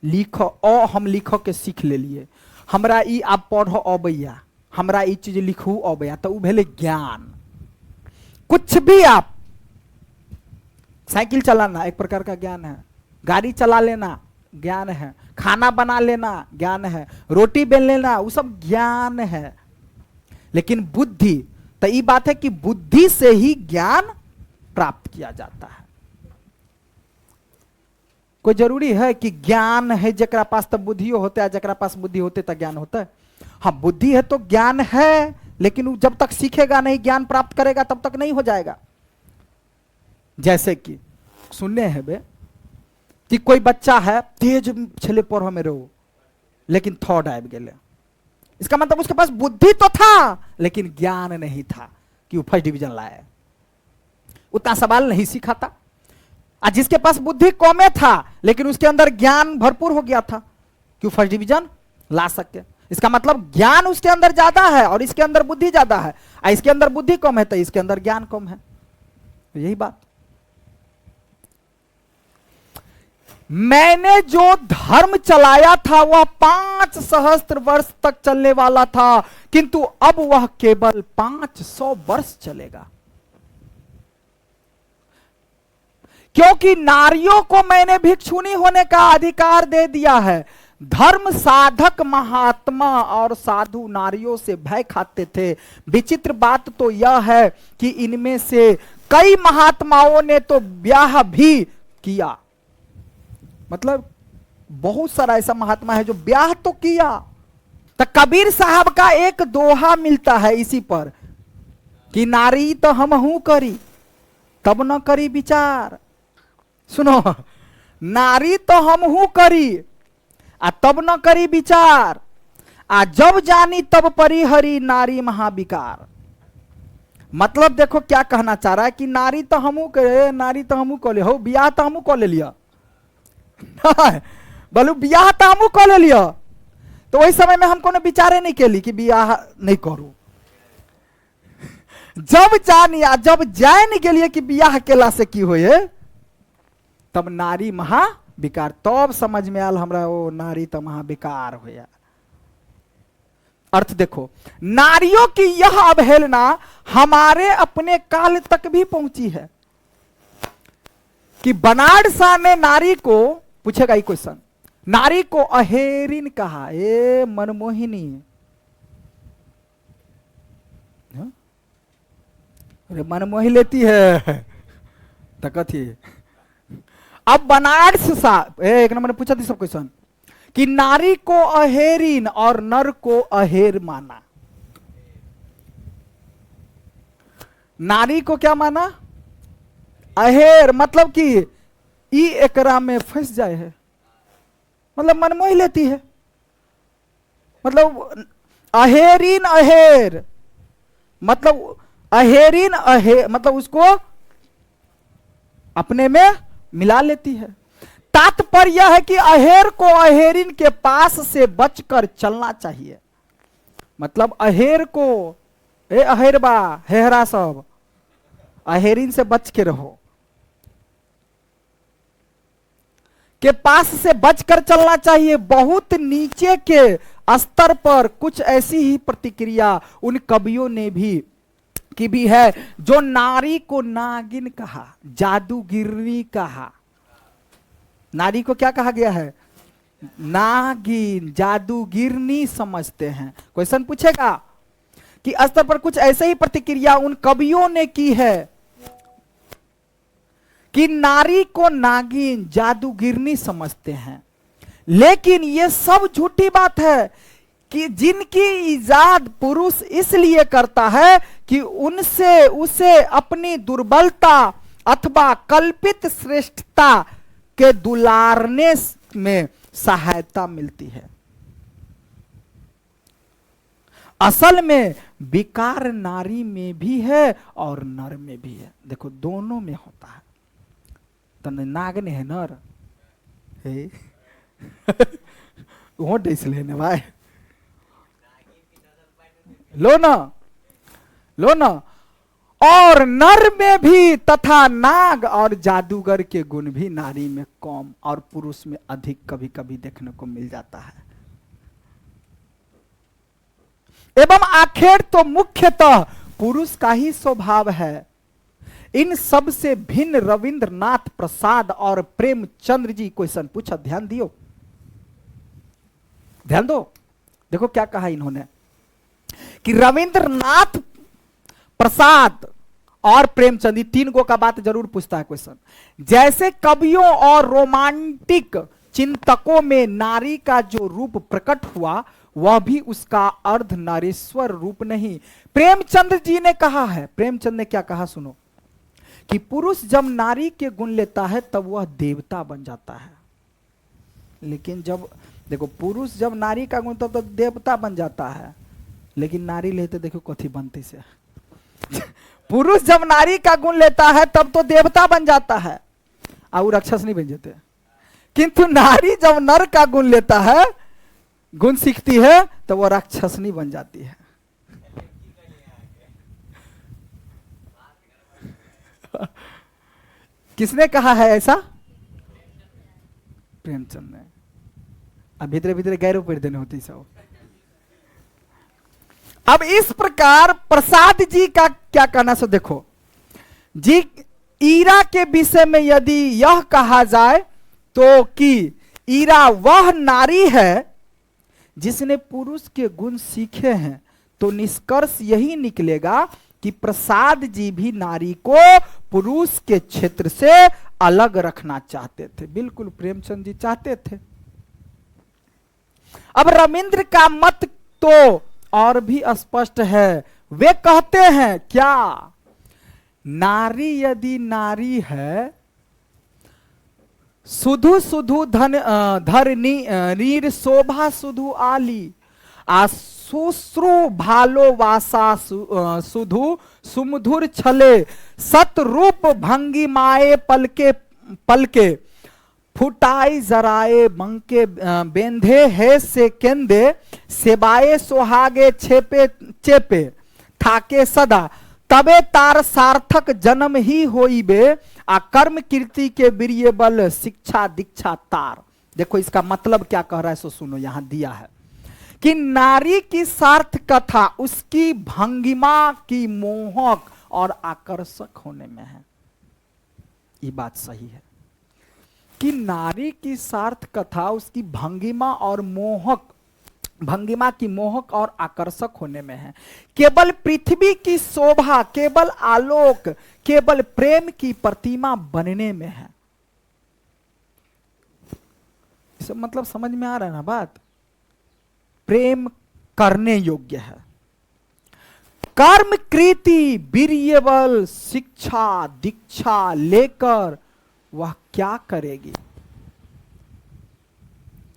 लिखो हम लिखो के सीख ले लिए, हमरा ई आप पढ़ो अबैया, हमरा ई चीज लिखू अबैया, तो उ भेले ज्ञान। कुछ भी आप, साइकिल चलाना एक प्रकार का ज्ञान है, गाड़ी चला लेना ज्ञान है, खाना बना लेना ज्ञान है, रोटी बेल लेना वो सब ज्ञान है। लेकिन बुद्धि, तो ये बात है कि बुद्धि से ही ज्ञान प्राप्त किया जाता है। कोई जरूरी है कि ज्ञान है जकरा पास तब बुद्धियो होता है, जकरा पास बुद्धि होते तब ज्ञान होता है। हाँ, बुद्धि है तो ज्ञान है, लेकिन वो जब तक सीखेगा नहीं, ज्ञान प्राप्त करेगा, तब तक नहीं हो जाएगा। जैसे कि सुनने हैं बे कि कोई बच्चा है तेज छले पढ़ो में रहो, लेकिन थर्ड आब गए, इसका मतलब उसके पास बुद्धि तो था लेकिन ज्ञान नहीं था कि वो फर्स्ट डिवीजन लाए, उतना सवाल नहीं सीखा था। और जिसके पास बुद्धि कमे था लेकिन उसके अंदर ज्ञान भरपूर हो गया था कि वो फर्स्ट डिवीजन ला सके। इसका मतलब ज्ञान उसके अंदर ज्यादा है और इसके अंदर बुद्धि ज्यादा है, और इसके अंदर बुद्धि कम है तो इसके अंदर ज्ञान कम है। तो यही बात, मैंने जो धर्म चलाया था वह 5 सहस्त्र वर्ष तक चलने वाला था, किंतु अब वह केवल 500 वर्ष चलेगा, क्योंकि नारियों को मैंने भिक्षुणी होने का अधिकार दे दिया है। धर्म साधक महात्मा और साधु नारियों से भय खाते थे। विचित्र बात तो यह है कि इनमें से कई महात्माओं ने तो ब्याह भी किया, मतलब बहुत सारा ऐसा महात्मा है जो ब्याह तो किया। तो कबीर साहब का एक दोहा मिलता है इसी पर कि नारी तो हम हूं करी तब न करी विचार। सुनो, नारी तो हम हूं करी आ तब न करी विचार, आ जब जानी तब परिहरी नारी महाविकार। मतलब देखो क्या कहना चाह रहा है कि नारी तो हमू करे, नारी तो हमू कॉले हो, ब्याह तो हमू कॉले लिया, बोलू ब्याह तो हमू कॉले लिया, तो वही समय में हमको ने विचारे नहीं के ली कि ब्याह नहीं करू। जब जानी आ जब जान गेलिए कि ब्याह केला से की होए, तब नारी महाविकार, तब समझ में आल हमरा वो नारी तो महाविकार होया। अर्थ देखो, नारियों की यह अवहेलना हमारे अपने काल तक भी पहुंची है कि बनाड़ शाह ने नारी को, पूछेगा ये क्वेश्चन, नारी को अहेरिन कहा, ए मनमोहिनी, अरे मनमोही लेती है तकत ही। अब बनाड़ शाह एक नंबर ने पूछा थी सब क्वेश्चन कि नारी को अहेरिन और नर को अहेर माना। नारी को क्या माना? अहेर, मतलब कि ई एकरा में फंस जाए है, मतलब मनमोही लेती है, मतलब अहेरिन अहेर, मतलब अहेरिन अहेर, मतलब उसको अपने में मिला लेती है। तात्पर्य यह है कि अहेर को अहेरिन के पास से बचकर चलना चाहिए। मतलब अहेर को, ए अहेरबा हेहरा सब, अहेरिन से बच के रहो, के पास से बचकर चलना चाहिए। बहुत नीचे के स्तर पर कुछ ऐसी ही प्रतिक्रिया उन कवियों ने भी की भी है जो नारी को नागिन कहा, जादूगिरनी कहा। नारी को क्या कहा गया है? नागिन, जादूगिरनी समझते हैं। क्वेश्चन पूछेगा कि स्तर पर कुछ ऐसे ही प्रतिक्रिया उन कवियों ने की है कि नारी को नागिन जादूगिरनी समझते हैं। लेकिन यह सब झूठी बात है कि जिनकी इजाद पुरुष इसलिए करता है कि उनसे उसे अपनी दुर्बलता अथवा कल्पित श्रेष्ठता के दुलारने में सहायता मिलती है। असल में विकार नारी में भी है और नर में भी है। देखो दोनों में होता है। तो नागने है नर है वो इसलिए ना भाई लो ना और नर में भी तथा नाग और जादूगर के गुण भी नारी में कम और पुरुष में अधिक कभी कभी देखने को मिल जाता है। एवं आखिर तो मुख्यतः पुरुष का ही स्वभाव है। इन सब से भिन्न रविंद्रनाथ प्रसाद और प्रेमचंद्र जी क्वेश्चन पूछा, ध्यान दियो, ध्यान दो। देखो क्या कहा इन्होंने कि रविंद्रनाथ प्रसाद और प्रेमचंद, तीन गो का बात जरूर पूछता है क्वेश्चन। जैसे कवियों और रोमांटिक चिंतकों में नारी का जो रूप प्रकट हुआ वह भी उसका अर्ध नारीश्वर रूप नहीं। प्रेमचंद जी ने कहा है, प्रेमचंद ने क्या कहा सुनो, कि पुरुष जब नारी के गुण लेता है तब वह देवता बन जाता है। लेकिन जब देखो पुरुष जब नारी का गुण तब तो देवता बन जाता है, लेकिन नारी लेते देखो कथी बनती से पुरुष जब नारी का गुण लेता है तब तो देवता बन जाता है और राक्षस नहीं बन जाते। किंतु नारी जब नर का गुण लेता है, गुण सीखती है, तो वो राक्षसनी बन जाती है। किसने कहा है ऐसा? प्रेमचंद ने। अब भीतरे भीतरे गैर पेड़ देने होती सब। अब इस प्रकार प्रसाद जी का क्या कहना सो देखो जी, ईरा के विषय में यदि यह कहा जाए तो कि ईरा वह नारी है जिसने पुरुष के गुण सीखे हैं, तो निष्कर्ष यही निकलेगा कि प्रसाद जी भी नारी को पुरुष के क्षेत्र से अलग रखना चाहते थे। बिल्कुल प्रेमचंद जी चाहते थे। अब रविंद्र का मत तो और भी स्पष्ट है। वे कहते हैं क्या, नारी यदि नारी है, सुधु सुधु धन नीर शोभा सुधु आली, आ सुश्रु भालो वासा सुधु सुमधुर छले, सतरूप भंगी माए पलके पलके, फुटाई जराए मंके बेंधे है से केंदे, सेबाए सोहागे छेपे चेपे, थाके सदा, तबे तार सार्थक जन्म ही होइबे, आ कर्म कीर्ति के वीर्य बल शिक्षा दीक्षा तार। देखो इसका मतलब क्या कह रहा है सो सुनो, यहां दिया है कि नारी की सार्थ कथा उसकी भंगिमा की मोहक और आकर्षक होने में है। ये बात सही है कि नारी की सार्थ कथा उसकी भंगिमा और मोहक, भंगिमा की मोहक और आकर्षक होने में है। केवल पृथ्वी की शोभा, केवल आलोक, केवल प्रेम की प्रतिमा बनने में है। सब मतलब समझ में आ रहा है ना बात? प्रेम करने योग्य है। कर्म कृति वीर्य बल शिक्षा दीक्षा लेकर वह क्या करेगी?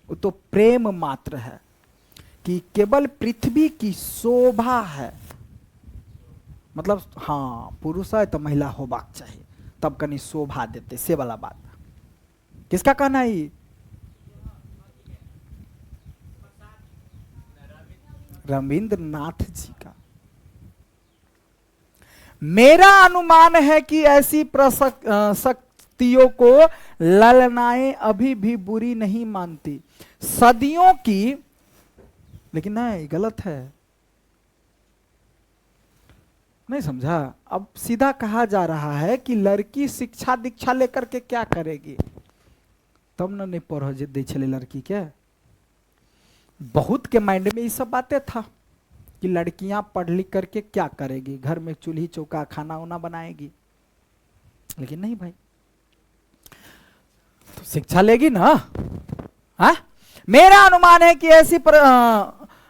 वो तो प्रेम मात्र है कि केवल पृथ्वी की शोभा है। मतलब हाँ पुरुष है तो महिला होबाक चाहिए, तब कहीं शोभा देते, से वाला बात। किसका कहना है? रविंद्रनाथ जी का। मेरा अनुमान है कि ऐसी शक्तियों को ललनाएं अभी भी बुरी नहीं मानती। सदियों की, लेकिन नहीं गलत है, नहीं समझा? अब सीधा कहा जा रहा है कि लड़की शिक्षा दीक्षा लेकर के क्या करेगी? तब न नहीं पढ़ दे छले लड़की के। बहुत के माइंड में ये सब बातें था कि लड़कियां पढ़ लिख करके क्या करेगी, घर में चूल्ही चौका खाना वाना बनाएगी, लेकिन नहीं भाई, तो शिक्षा लेगी ना। हा? मेरा अनुमान है कि ऐसी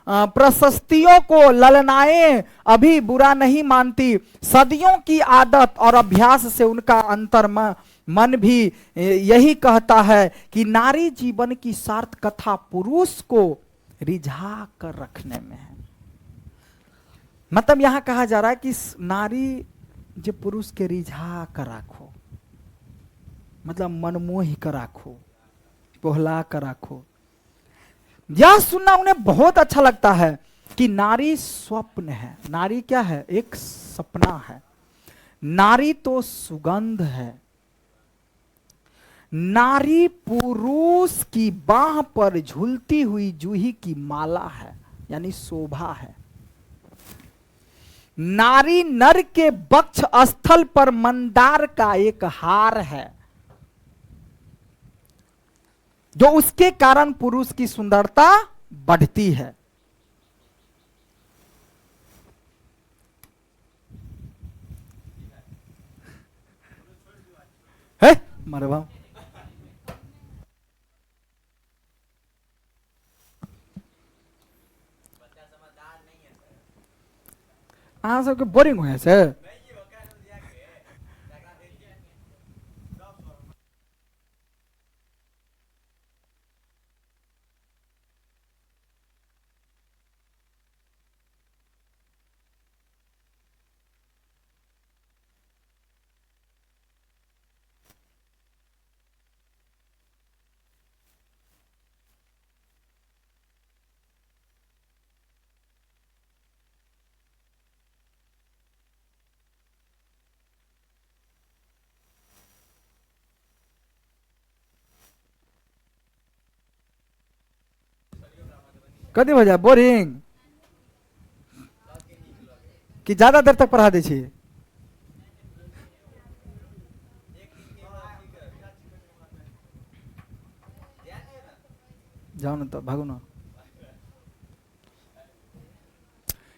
प्रशस्तियों को ललनाएं अभी बुरा नहीं मानती। सदियों की आदत और अभ्यास से उनका अंतर मन भी यही कहता है कि नारी जीवन की सार्थ कथा पुरुष को रिझा कर रखने में है। मतलब यहां कहा जा रहा है कि नारी जो पुरुष के रिझा कर राखो, मतलब मनमोही कर राखो, पोहला कर राखो। यह सुनना उन्हें बहुत अच्छा लगता है कि नारी स्वप्न है। नारी क्या है? एक सपना है। नारी तो सुगंध है। नारी पुरुष की बाह पर झूलती हुई जूही की माला है, यानी शोभा है। नारी नर के वक्ष स्थल पर मंदार का एक हार है, जो उसके कारण पुरुष की सुंदरता बढ़ती है। मारे बाप, अहाँ सबके बोरिंग हुए से। कथी हो जाए बोरिंग कि ज्यादा देर तक पढ़ा दै छी। जाओ ना तो भागो ना।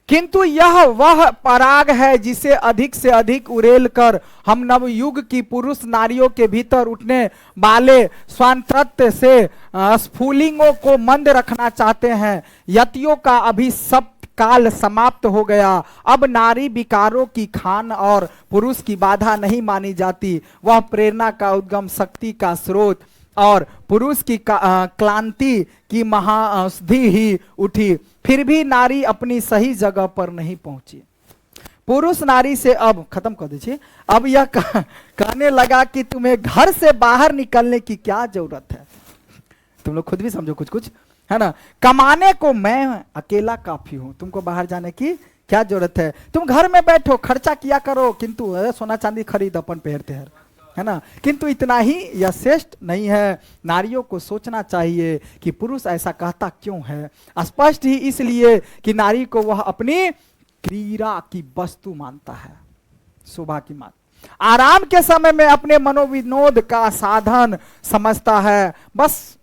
किंतु यह वह पराग है जिसे अधिक से अधिक उड़ेल कर हम नवयुग की पुरुष नारियों के भीतर उठने वाले स्वांतत्व से स्फुलिंगों को मंद रखना चाहते हैं। यतियों का अभिशप्त काल समाप्त हो गया। अब नारी विकारों की खान और पुरुष की बाधा नहीं मानी जाती। वह प्रेरणा का उद्गम, शक्ति का स्रोत और पुरुष की क्लांति की महाऔषधि ही उठी। फिर भी नारी अपनी सही जगह पर नहीं पहुंची। पुरुष नारी से अब खत्म कर दीजिए। अब यह कहने लगा कि तुम्हें घर से बाहर निकलने की क्या जरूरत है। तुम लोग खुद भी समझो कुछ कुछ, है ना। कमाने को मैं अकेला काफी हूं, तुमको बाहर जाने की क्या जरूरत है। तुम घर में बैठो, खर्चा किया करो, किंतु सोना चांदी खरीद अपन पहनते हैं, है ना। किंतु इतना ही यह श्रेष्ठ नहीं है। नारियों को सोचना चाहिए कि पुरुष ऐसा कहता क्यों है। स्पष्ट ही इसलिए कि नारी को वह अपनी क्रीड़ा की वस्तु मानता है, शोभा की मात, आराम के समय में अपने मनोविनोद का साधन समझता है। बस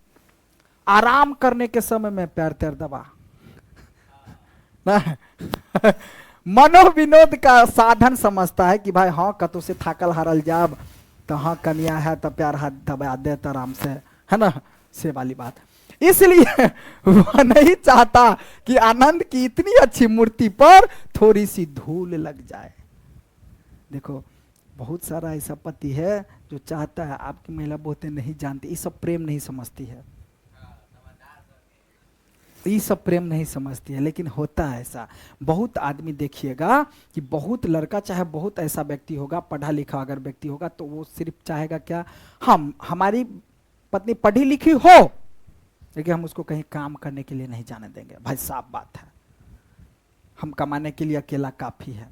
आराम करने के समय में पैर तैर दबा मनोविनोद का साधन समझता है कि भाई हाँ कतो से थाकल हारल जाब तो हाँ कन्या है तो प्यार हाथ दबा दे तो आराम से, है ना, से वाली बात। इसलिए वह नहीं चाहता कि आनंद की इतनी अच्छी मूर्ति पर थोड़ी सी धूल लग जाए। देखो बहुत सारा ऐसा पति है जो चाहता है, आपकी महिला बहुतें नहीं जानती, ये सब प्रेम नहीं समझती है, ये सब प्रेम नहीं समझती है, लेकिन होता है ऐसा। बहुत आदमी देखिएगा कि बहुत लड़का, चाहे बहुत ऐसा व्यक्ति होगा, पढ़ा लिखा अगर व्यक्ति होगा, तो वो सिर्फ चाहेगा क्या, हम हमारी पत्नी पढ़ी लिखी हो लेकिन हम उसको कहीं काम करने के लिए नहीं जाने देंगे। भाई साफ बात है, हम कमाने के लिए अकेला काफी है।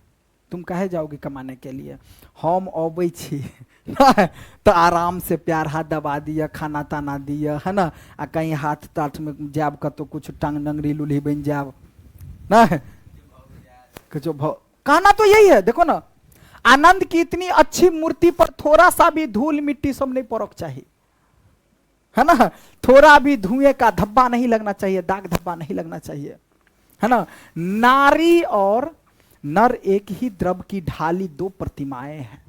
तुम कहे जाओगे कमाने के लिए, हम अबै छी तो आराम से प्यार हाथ दबा दिया, खाना ताना दिया, है ना, आ कहीं हाथ ताथ में जाब का तो कुछ टांग नंगरी लूल्ही बन जाब ना, कुछ कहना तो यही है। देखो ना, आनंद की इतनी अच्छी मूर्ति पर थोड़ा सा भी धूल मिट्टी सब नहीं पड़क चाहिए, है ना, थोड़ा भी धुएं का धब्बा नहीं लगना चाहिए, दाग धब्बा नहीं लगना चाहिए, है ना। नारी और नर एक ही द्रव की ढाली दो प्रतिमाएं हैं।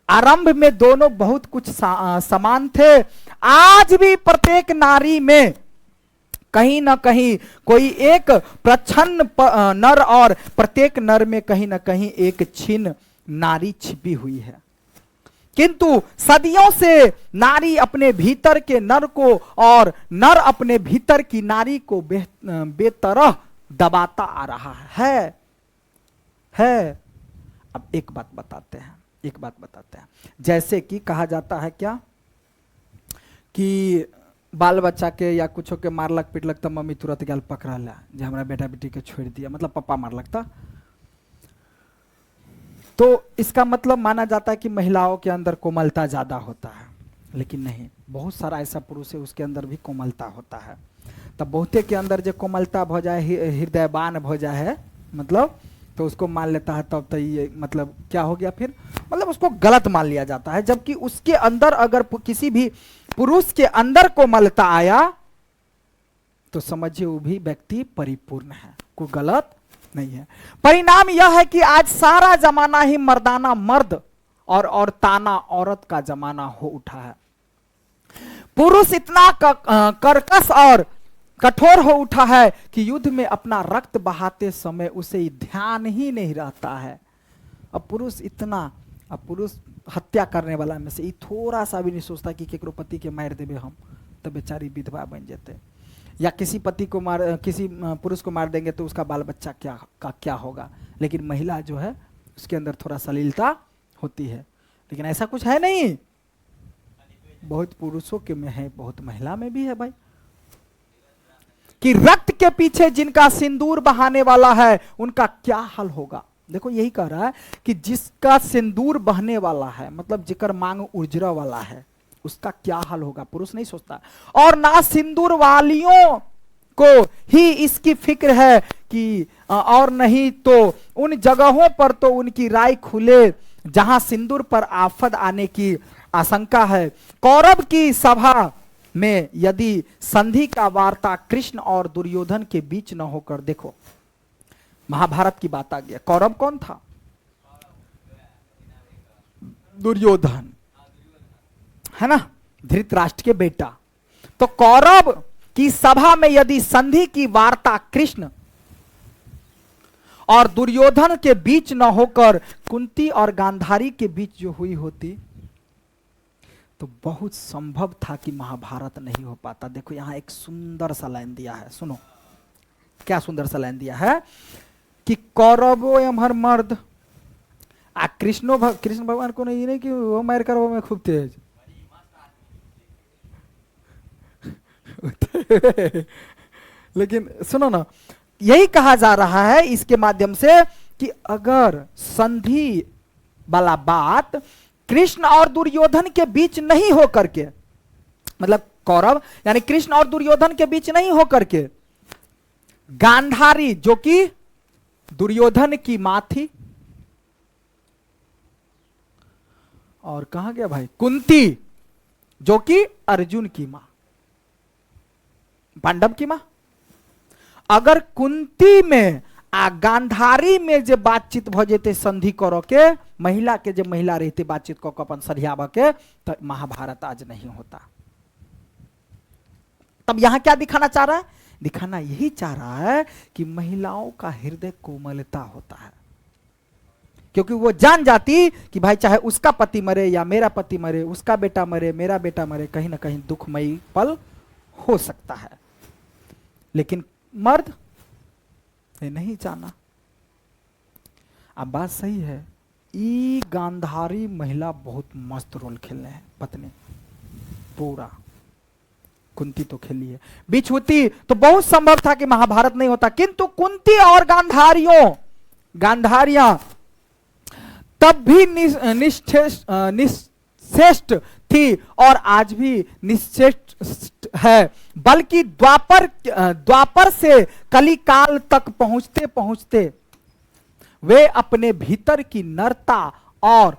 आरंभ में दोनों बहुत कुछ समान थे। आज भी प्रत्येक नारी में कहीं ना कहीं कोई एक प्रच्छन्न नर और प्रत्येक नर में कहीं ना कहीं एक छिन्न नारी छिपी हुई है। किंतु सदियों से नारी अपने भीतर के नर को और नर अपने भीतर की नारी को बेतरह दबाता आ रहा है। अब एक बात बताते हैं, जैसे कि कहा जाता है क्या कि बाल बच्चा के या कुछ के मारलक पिटलक तो मम्मी तुरंत गल पकड़ा ला जो हमारा बेटा बेटी के छोड़ दिया, मतलब पापा मारलक था। तो इसका मतलब माना जाता है कि महिलाओं के अंदर कोमलता ज्यादा होता है, लेकिन नहीं, बहुत सारा ऐसा पुरुष है उसके अंदर भी कोमलता होता है। तब बहुते के अंदर जो कोमलता हो जाए, हृदयवान हो जाए, मतलब तो उसको मान लेता है, तब तो ये मतलब क्या हो गया फिर, मतलब उसको गलत मान लिया जाता है। जबकि उसके अंदर अगर किसी भी पुरुष के अंदर कोमलता आया तो समझिए वो भी व्यक्ति परिपूर्ण है, कोई गलत नहीं है। परिणाम यह है कि आज सारा जमाना ही मर्दाना मर्द और औरताना औरत का जमाना हो उठा है। पुरुष इतना कर्कश और कठोर हो उठा है कि युद्ध में अपना रक्त बहाते समय उसे ध्यान ही नहीं रहता है। अब पुरुष हत्या करने वाला में से थोड़ा सा भी नहीं सोचता कि केकरो पति के मार देवे हम तो बेचारी विधवा बन जाते, या किसी पति को किसी पुरुष को मार देंगे तो उसका बाल बच्चा क्या होगा। लेकिन महिला जो है उसके अंदर थोड़ा सलीलता होती है, लेकिन ऐसा कुछ है नहीं। बहुत पुरुषों के में है, बहुत महिला में भी है भाई, कि रक्त के पीछे जिनका सिंदूर बहाने वाला है उनका क्या हाल होगा। देखो यही कह रहा है कि जिसका सिंदूर बहने वाला है, मतलब जिकर मांग उजरा वाला है, उसका क्या हाल होगा, पुरुष नहीं सोचता। और ना सिंदूर वालियों को ही इसकी फिक्र है कि और नहीं तो उन जगहों पर तो उनकी राय खुले जहां सिंदूर पर आफत आने की आशंका है। कौरव की सभा में यदि संधि का वार्ता कृष्ण और दुर्योधन के बीच न होकर, देखो महाभारत की बात आ गया, कौरव कौन था, दुर्योधन है ना, धृतराष्ट्र के बेटा। तो कौरव की सभा में यदि संधि की वार्ता कृष्ण और दुर्योधन के बीच न होकर कुंती और गांधारी के बीच जो हुई होती तो बहुत संभव था कि महाभारत नहीं हो पाता। देखो यहां एक सुंदर सा लाइन दिया है, सुनो क्या सुंदर सा लाइन दिया है कि कौरवो एमहर मर्द आ कृष्ण भगवान को नहीं कि वो मार कर वो में खूब तेज लेकिन सुनो ना, यही कहा जा रहा है इसके माध्यम से कि अगर संधि वाला बात कृष्ण और दुर्योधन के बीच नहीं हो करके, मतलब कौरव यानी कृष्ण और दुर्योधन के बीच नहीं हो करके गांधारी जो कि दुर्योधन की मां थी, और कहां गया भाई, कुंती जो कि अर्जुन की मां, पांडव की मां, अगर कुंती में आ गांधारी में जे बातचीत भ जेते संधि करो के, महिला के जब महिला रहते बातचीत को अपन सरियाव के, तो महाभारत आज नहीं होता। तब यहां क्या दिखाना चाह रहा है, दिखाना यही चाह रहा है कि महिलाओं का हृदय कोमलता होता है, क्योंकि वो जान जाती कि भाई चाहे उसका पति मरे या मेरा पति मरे, उसका बेटा मरे मेरा बेटा मरे, कहीं ना कहीं दुखमयी पल हो सकता है। लेकिन मर्द ये नहीं जाना। अब बात सही है, ई गांधारी महिला बहुत मस्त रोल खेलने हैं, पत्नी पूरा, कुंती तो खेली है, बीच होती तो बहुत संभव था कि महाभारत नहीं होता। किंतु कुंती और गांधारियां तब भी निश्रेष्ठ थी और आज भी निश्रेष्ठ है, बल्कि द्वापर से कलिकाल तक पहुंचते पहुंचते वे अपने भीतर की नरता और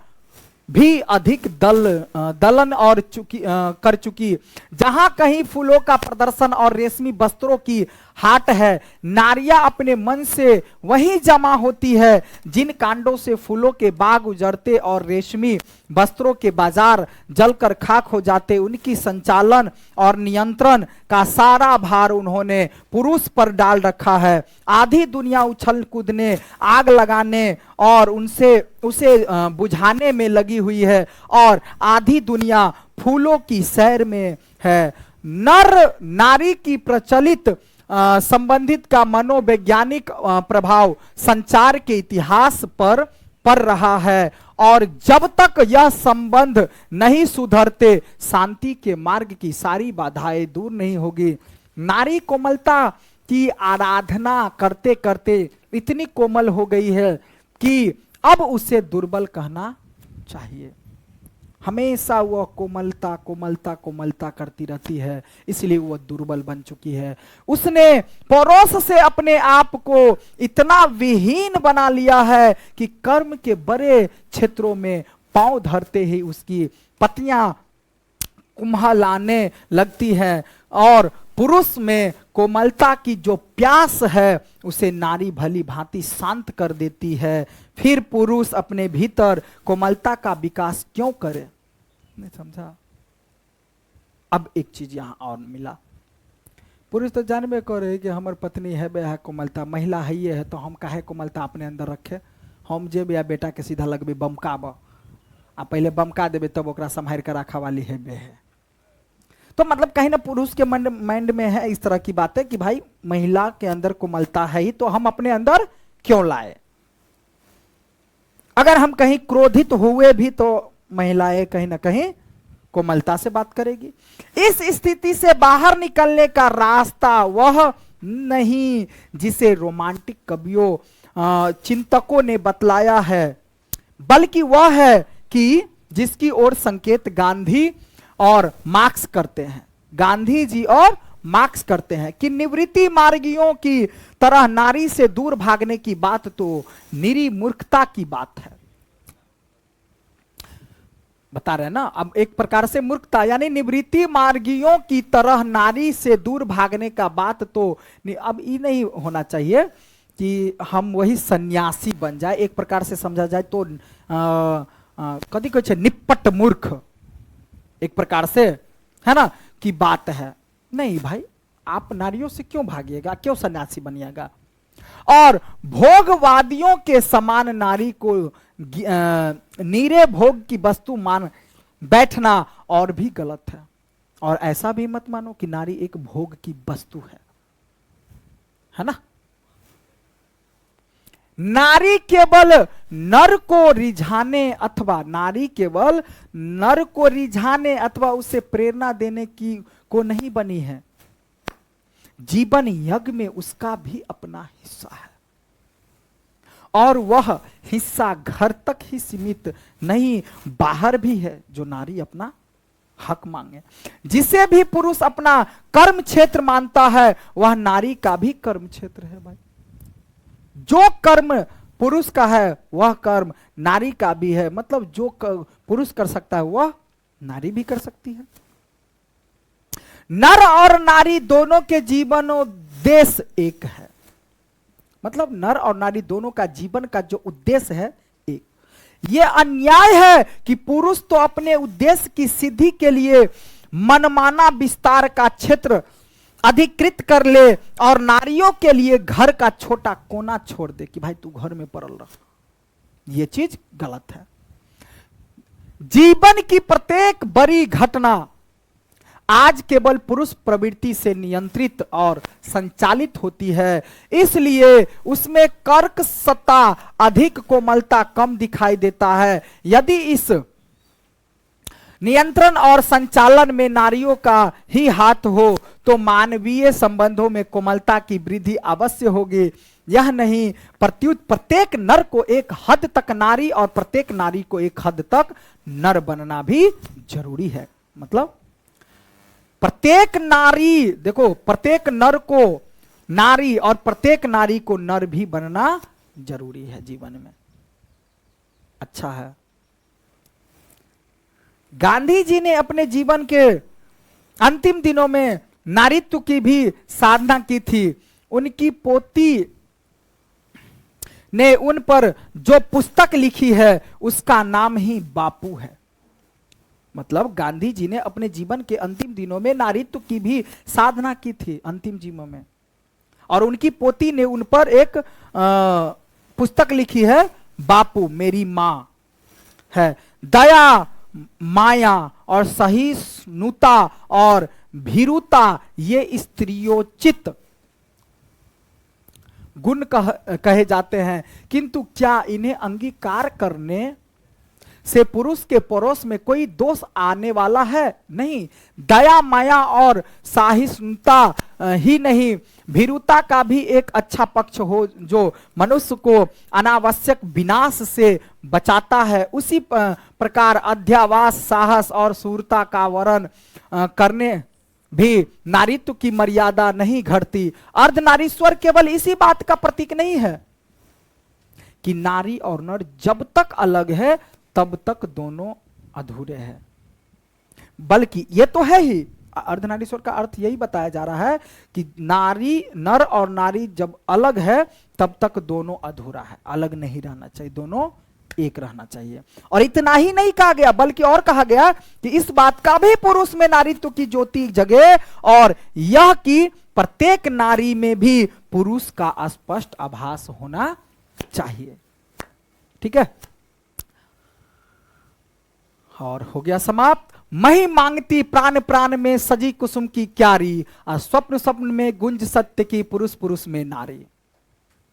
भी अधिक दलन और कर चुकी। जहां कहीं फूलों का प्रदर्शन और रेशमी वस्त्रों की हाट है, नारियां अपने मन से वही जमा होती है जिन कांडों से फूलों के बाग उजड़ते और रेशमी वस्त्रों के बाजार जलकर खाक हो जाते। उनकी संचालन और नियंत्रण का सारा भार उन्होंने पुरुष पर डाल रखा है। आधी दुनिया उछल कूदने, आग लगाने और उसे बुझाने में लगी हुई है और आधी दुनिया फूलों की सैर में है। नर नारी की प्रचलित संबंधित का मनोवैज्ञानिक प्रभाव संचार के इतिहास पर पड़ रहा है और जब तक यह संबंध नहीं सुधरते शांति के मार्ग की सारी बाधाएं दूर नहीं होगी। नारी कोमलता की आराधना करते करते इतनी कोमल हो गई है कि अब उसे दुर्बल कहना चाहिए। हमेशा वह कोमलता कोमलता कोमलता करती रहती है, इसलिए वह दुर्बल बन चुकी है। उसने परोस से अपने आप को इतना विहीन बना लिया है कि कर्म के बड़े क्षेत्रों में पांव धरते ही उसकी पतियां कुम्हलाने लगती हैं और पुरुष में कोमलता की जो प्यास है उसे नारी भली भांति शांत कर देती है। फिर पुरुष अपने भीतर कोमलता का विकास क्यों करे? नहीं समझा? अब एक चीज यहां और मिला। पुरुष तो जानबे करे कि हमार पत्नी है बे है कोमलता, महिला है ये है, तो हम काहे कोमलता अपने अंदर रखे? हम जे या बेटा के सीधा लगबे बमकाब आ पहले बमका देबे तब ओकरा संभाल कर रखा वाली है बे है। तो मतलब कहीं ना पुरुष के माइंड में है इस तरह की बातें कि भाई महिला के अंदर कोमलता है ही तो हम अपने अंदर क्यों लाए? अगर हम कहीं क्रोधित हुए भी तो महिलाएं कहीं ना कहीं कोमलता से बात करेगी। इस स्थिति से बाहर निकलने का रास्ता वह नहीं जिसे रोमांटिक कवियों चिंतकों ने बतलाया है, बल्कि वह है कि जिसकी ओर संकेत गांधी और मार्क्स करते हैं। गांधी जी और मार्क्स करते हैं कि निवृत्ति मार्गियों की तरह नारी से दूर भागने की बात तो निरी मूर्खता की बात है। बता रहे हैं ना, अब एक प्रकार से मूर्खता यानी निवृत्ति मार्गियों की तरह नारी से दूर भागने का बात तो अब ये नहीं होना चाहिए कि हम वही सन्यासी बन जाए। एक प्रकार से समझा जाए तो कभी कुछ निपट मूर्ख एक प्रकार से है ना की बात है। नहीं भाई, आप नारियों से क्यों भागिएगा, क्यों सन्यासी बनिएगा? और भोगवादियों के समान नारी को नीरे भोग की वस्तु मान बैठना और भी गलत है। और ऐसा भी मत मानो कि नारी एक भोग की वस्तु है ना? नारी केवल नर को रिझाने अथवा उसे प्रेरणा देने की को नहीं बनी है। जीवन यज्ञ में उसका भी अपना हिस्सा है और वह हिस्सा घर तक ही सीमित नहीं, बाहर भी है जो नारी अपना हक मांगे। जिसे भी पुरुष अपना कर्म क्षेत्र मानता है वह नारी का भी कर्म क्षेत्र है। भाई जो कर्म पुरुष का है वह कर्म नारी का भी है। मतलब जो पुरुष कर सकता है वह नारी भी कर सकती है। नर और नारी दोनों के जीवनोद्देश्य एक है। मतलब नर और नारी दोनों का जीवन का जो उद्देश्य है एक। यह अन्याय है कि पुरुष तो अपने उद्देश्य की सिद्धि के लिए मनमाना विस्तार का क्षेत्र अधिकृत कर ले और नारियों के लिए घर का छोटा कोना छोड़ दे कि भाई तू घर में पड़ल रह। यह चीज गलत है। जीवन की प्रत्येक बड़ी घटना आज केवल पुरुष प्रवृत्ति से नियंत्रित और संचालित होती है, इसलिए उसमें कर्क सत्ता अधिक, कोमलता कम दिखाई देता है। यदि इस नियंत्रण और संचालन में नारियों का ही हाथ हो तो मानवीय संबंधों में कोमलता की वृद्धि अवश्य होगी। यह नहीं, प्रत्युत प्रत्येक नर को एक हद तक नारी और प्रत्येक नारी को एक हद तक नर बनना भी जरूरी है। मतलब प्रत्येक नारी, देखो प्रत्येक नर को नारी और प्रत्येक नारी को नर भी बनना जरूरी है जीवन में। अच्छा है, गांधी जी ने अपने जीवन के अंतिम दिनों में नारीत्व की भी साधना की थी। उनकी पोती ने उन पर जो पुस्तक लिखी है उसका नाम ही बापू है। मतलब गांधी जी ने अपने जीवन के अंतिम दिनों में नारीत्व की भी साधना की थी अंतिम जीवों में, और उनकी पोती ने उन पर एक पुस्तक लिखी है, बापू मेरी मां है। दया, माया और सहिष्णुता और भीरुता ये स्त्रियोचित गुण कहे जाते हैं, किंतु क्या इन्हें अंगीकार करने से पुरुष के परोस में कोई दोष आने वाला है? नहीं। दया, माया और सहिष्णुता ही नहीं, भीरुता का भी एक अच्छा पक्ष हो जो मनुष्य को अनावश्यक विनाश से बचाता है। उसी प्रकार अध्यावास, साहस और शूरता का वर्ण करने भी नारीत्व की मर्यादा नहीं घटती। अर्धनारीश्वर केवल इसी बात का प्रतीक नहीं है कि नारी और नर जब तक अलग है तब तक दोनों अधूरे हैं, बल्कि ये तो है ही, अर्धनारीश्वर का अर्थ यही बताया जा रहा है कि नारी, नर और नारी जब अलग है तब तक दोनों अधूरा है, अलग नहीं रहना चाहिए, दोनों एक रहना चाहिए। और इतना ही नहीं कहा गया, बल्कि और कहा गया कि इस बात का भी पुरुष में नारीत्व की ज्योति जगे, और यह कि प्रत्येक नारी में भी पुरुष का स्पष्ट आभास होना चाहिए। ठीक है, और हो गया समाप्त। मही मांगती प्राण प्राण में सजी कुसुम की क्यारी, और स्वप्न स्वप्न में गुंज सत्य की पुरुष पुरुष में नारी।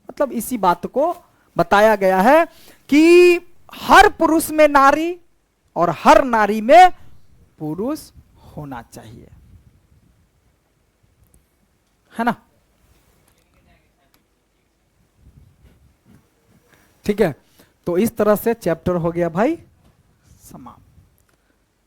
मतलब इसी बात को बताया गया है कि हर पुरुष में नारी और हर नारी में पुरुष होना चाहिए, है ना। ठीक है, तो इस तरह से चैप्टर हो गया भाई समाप्त।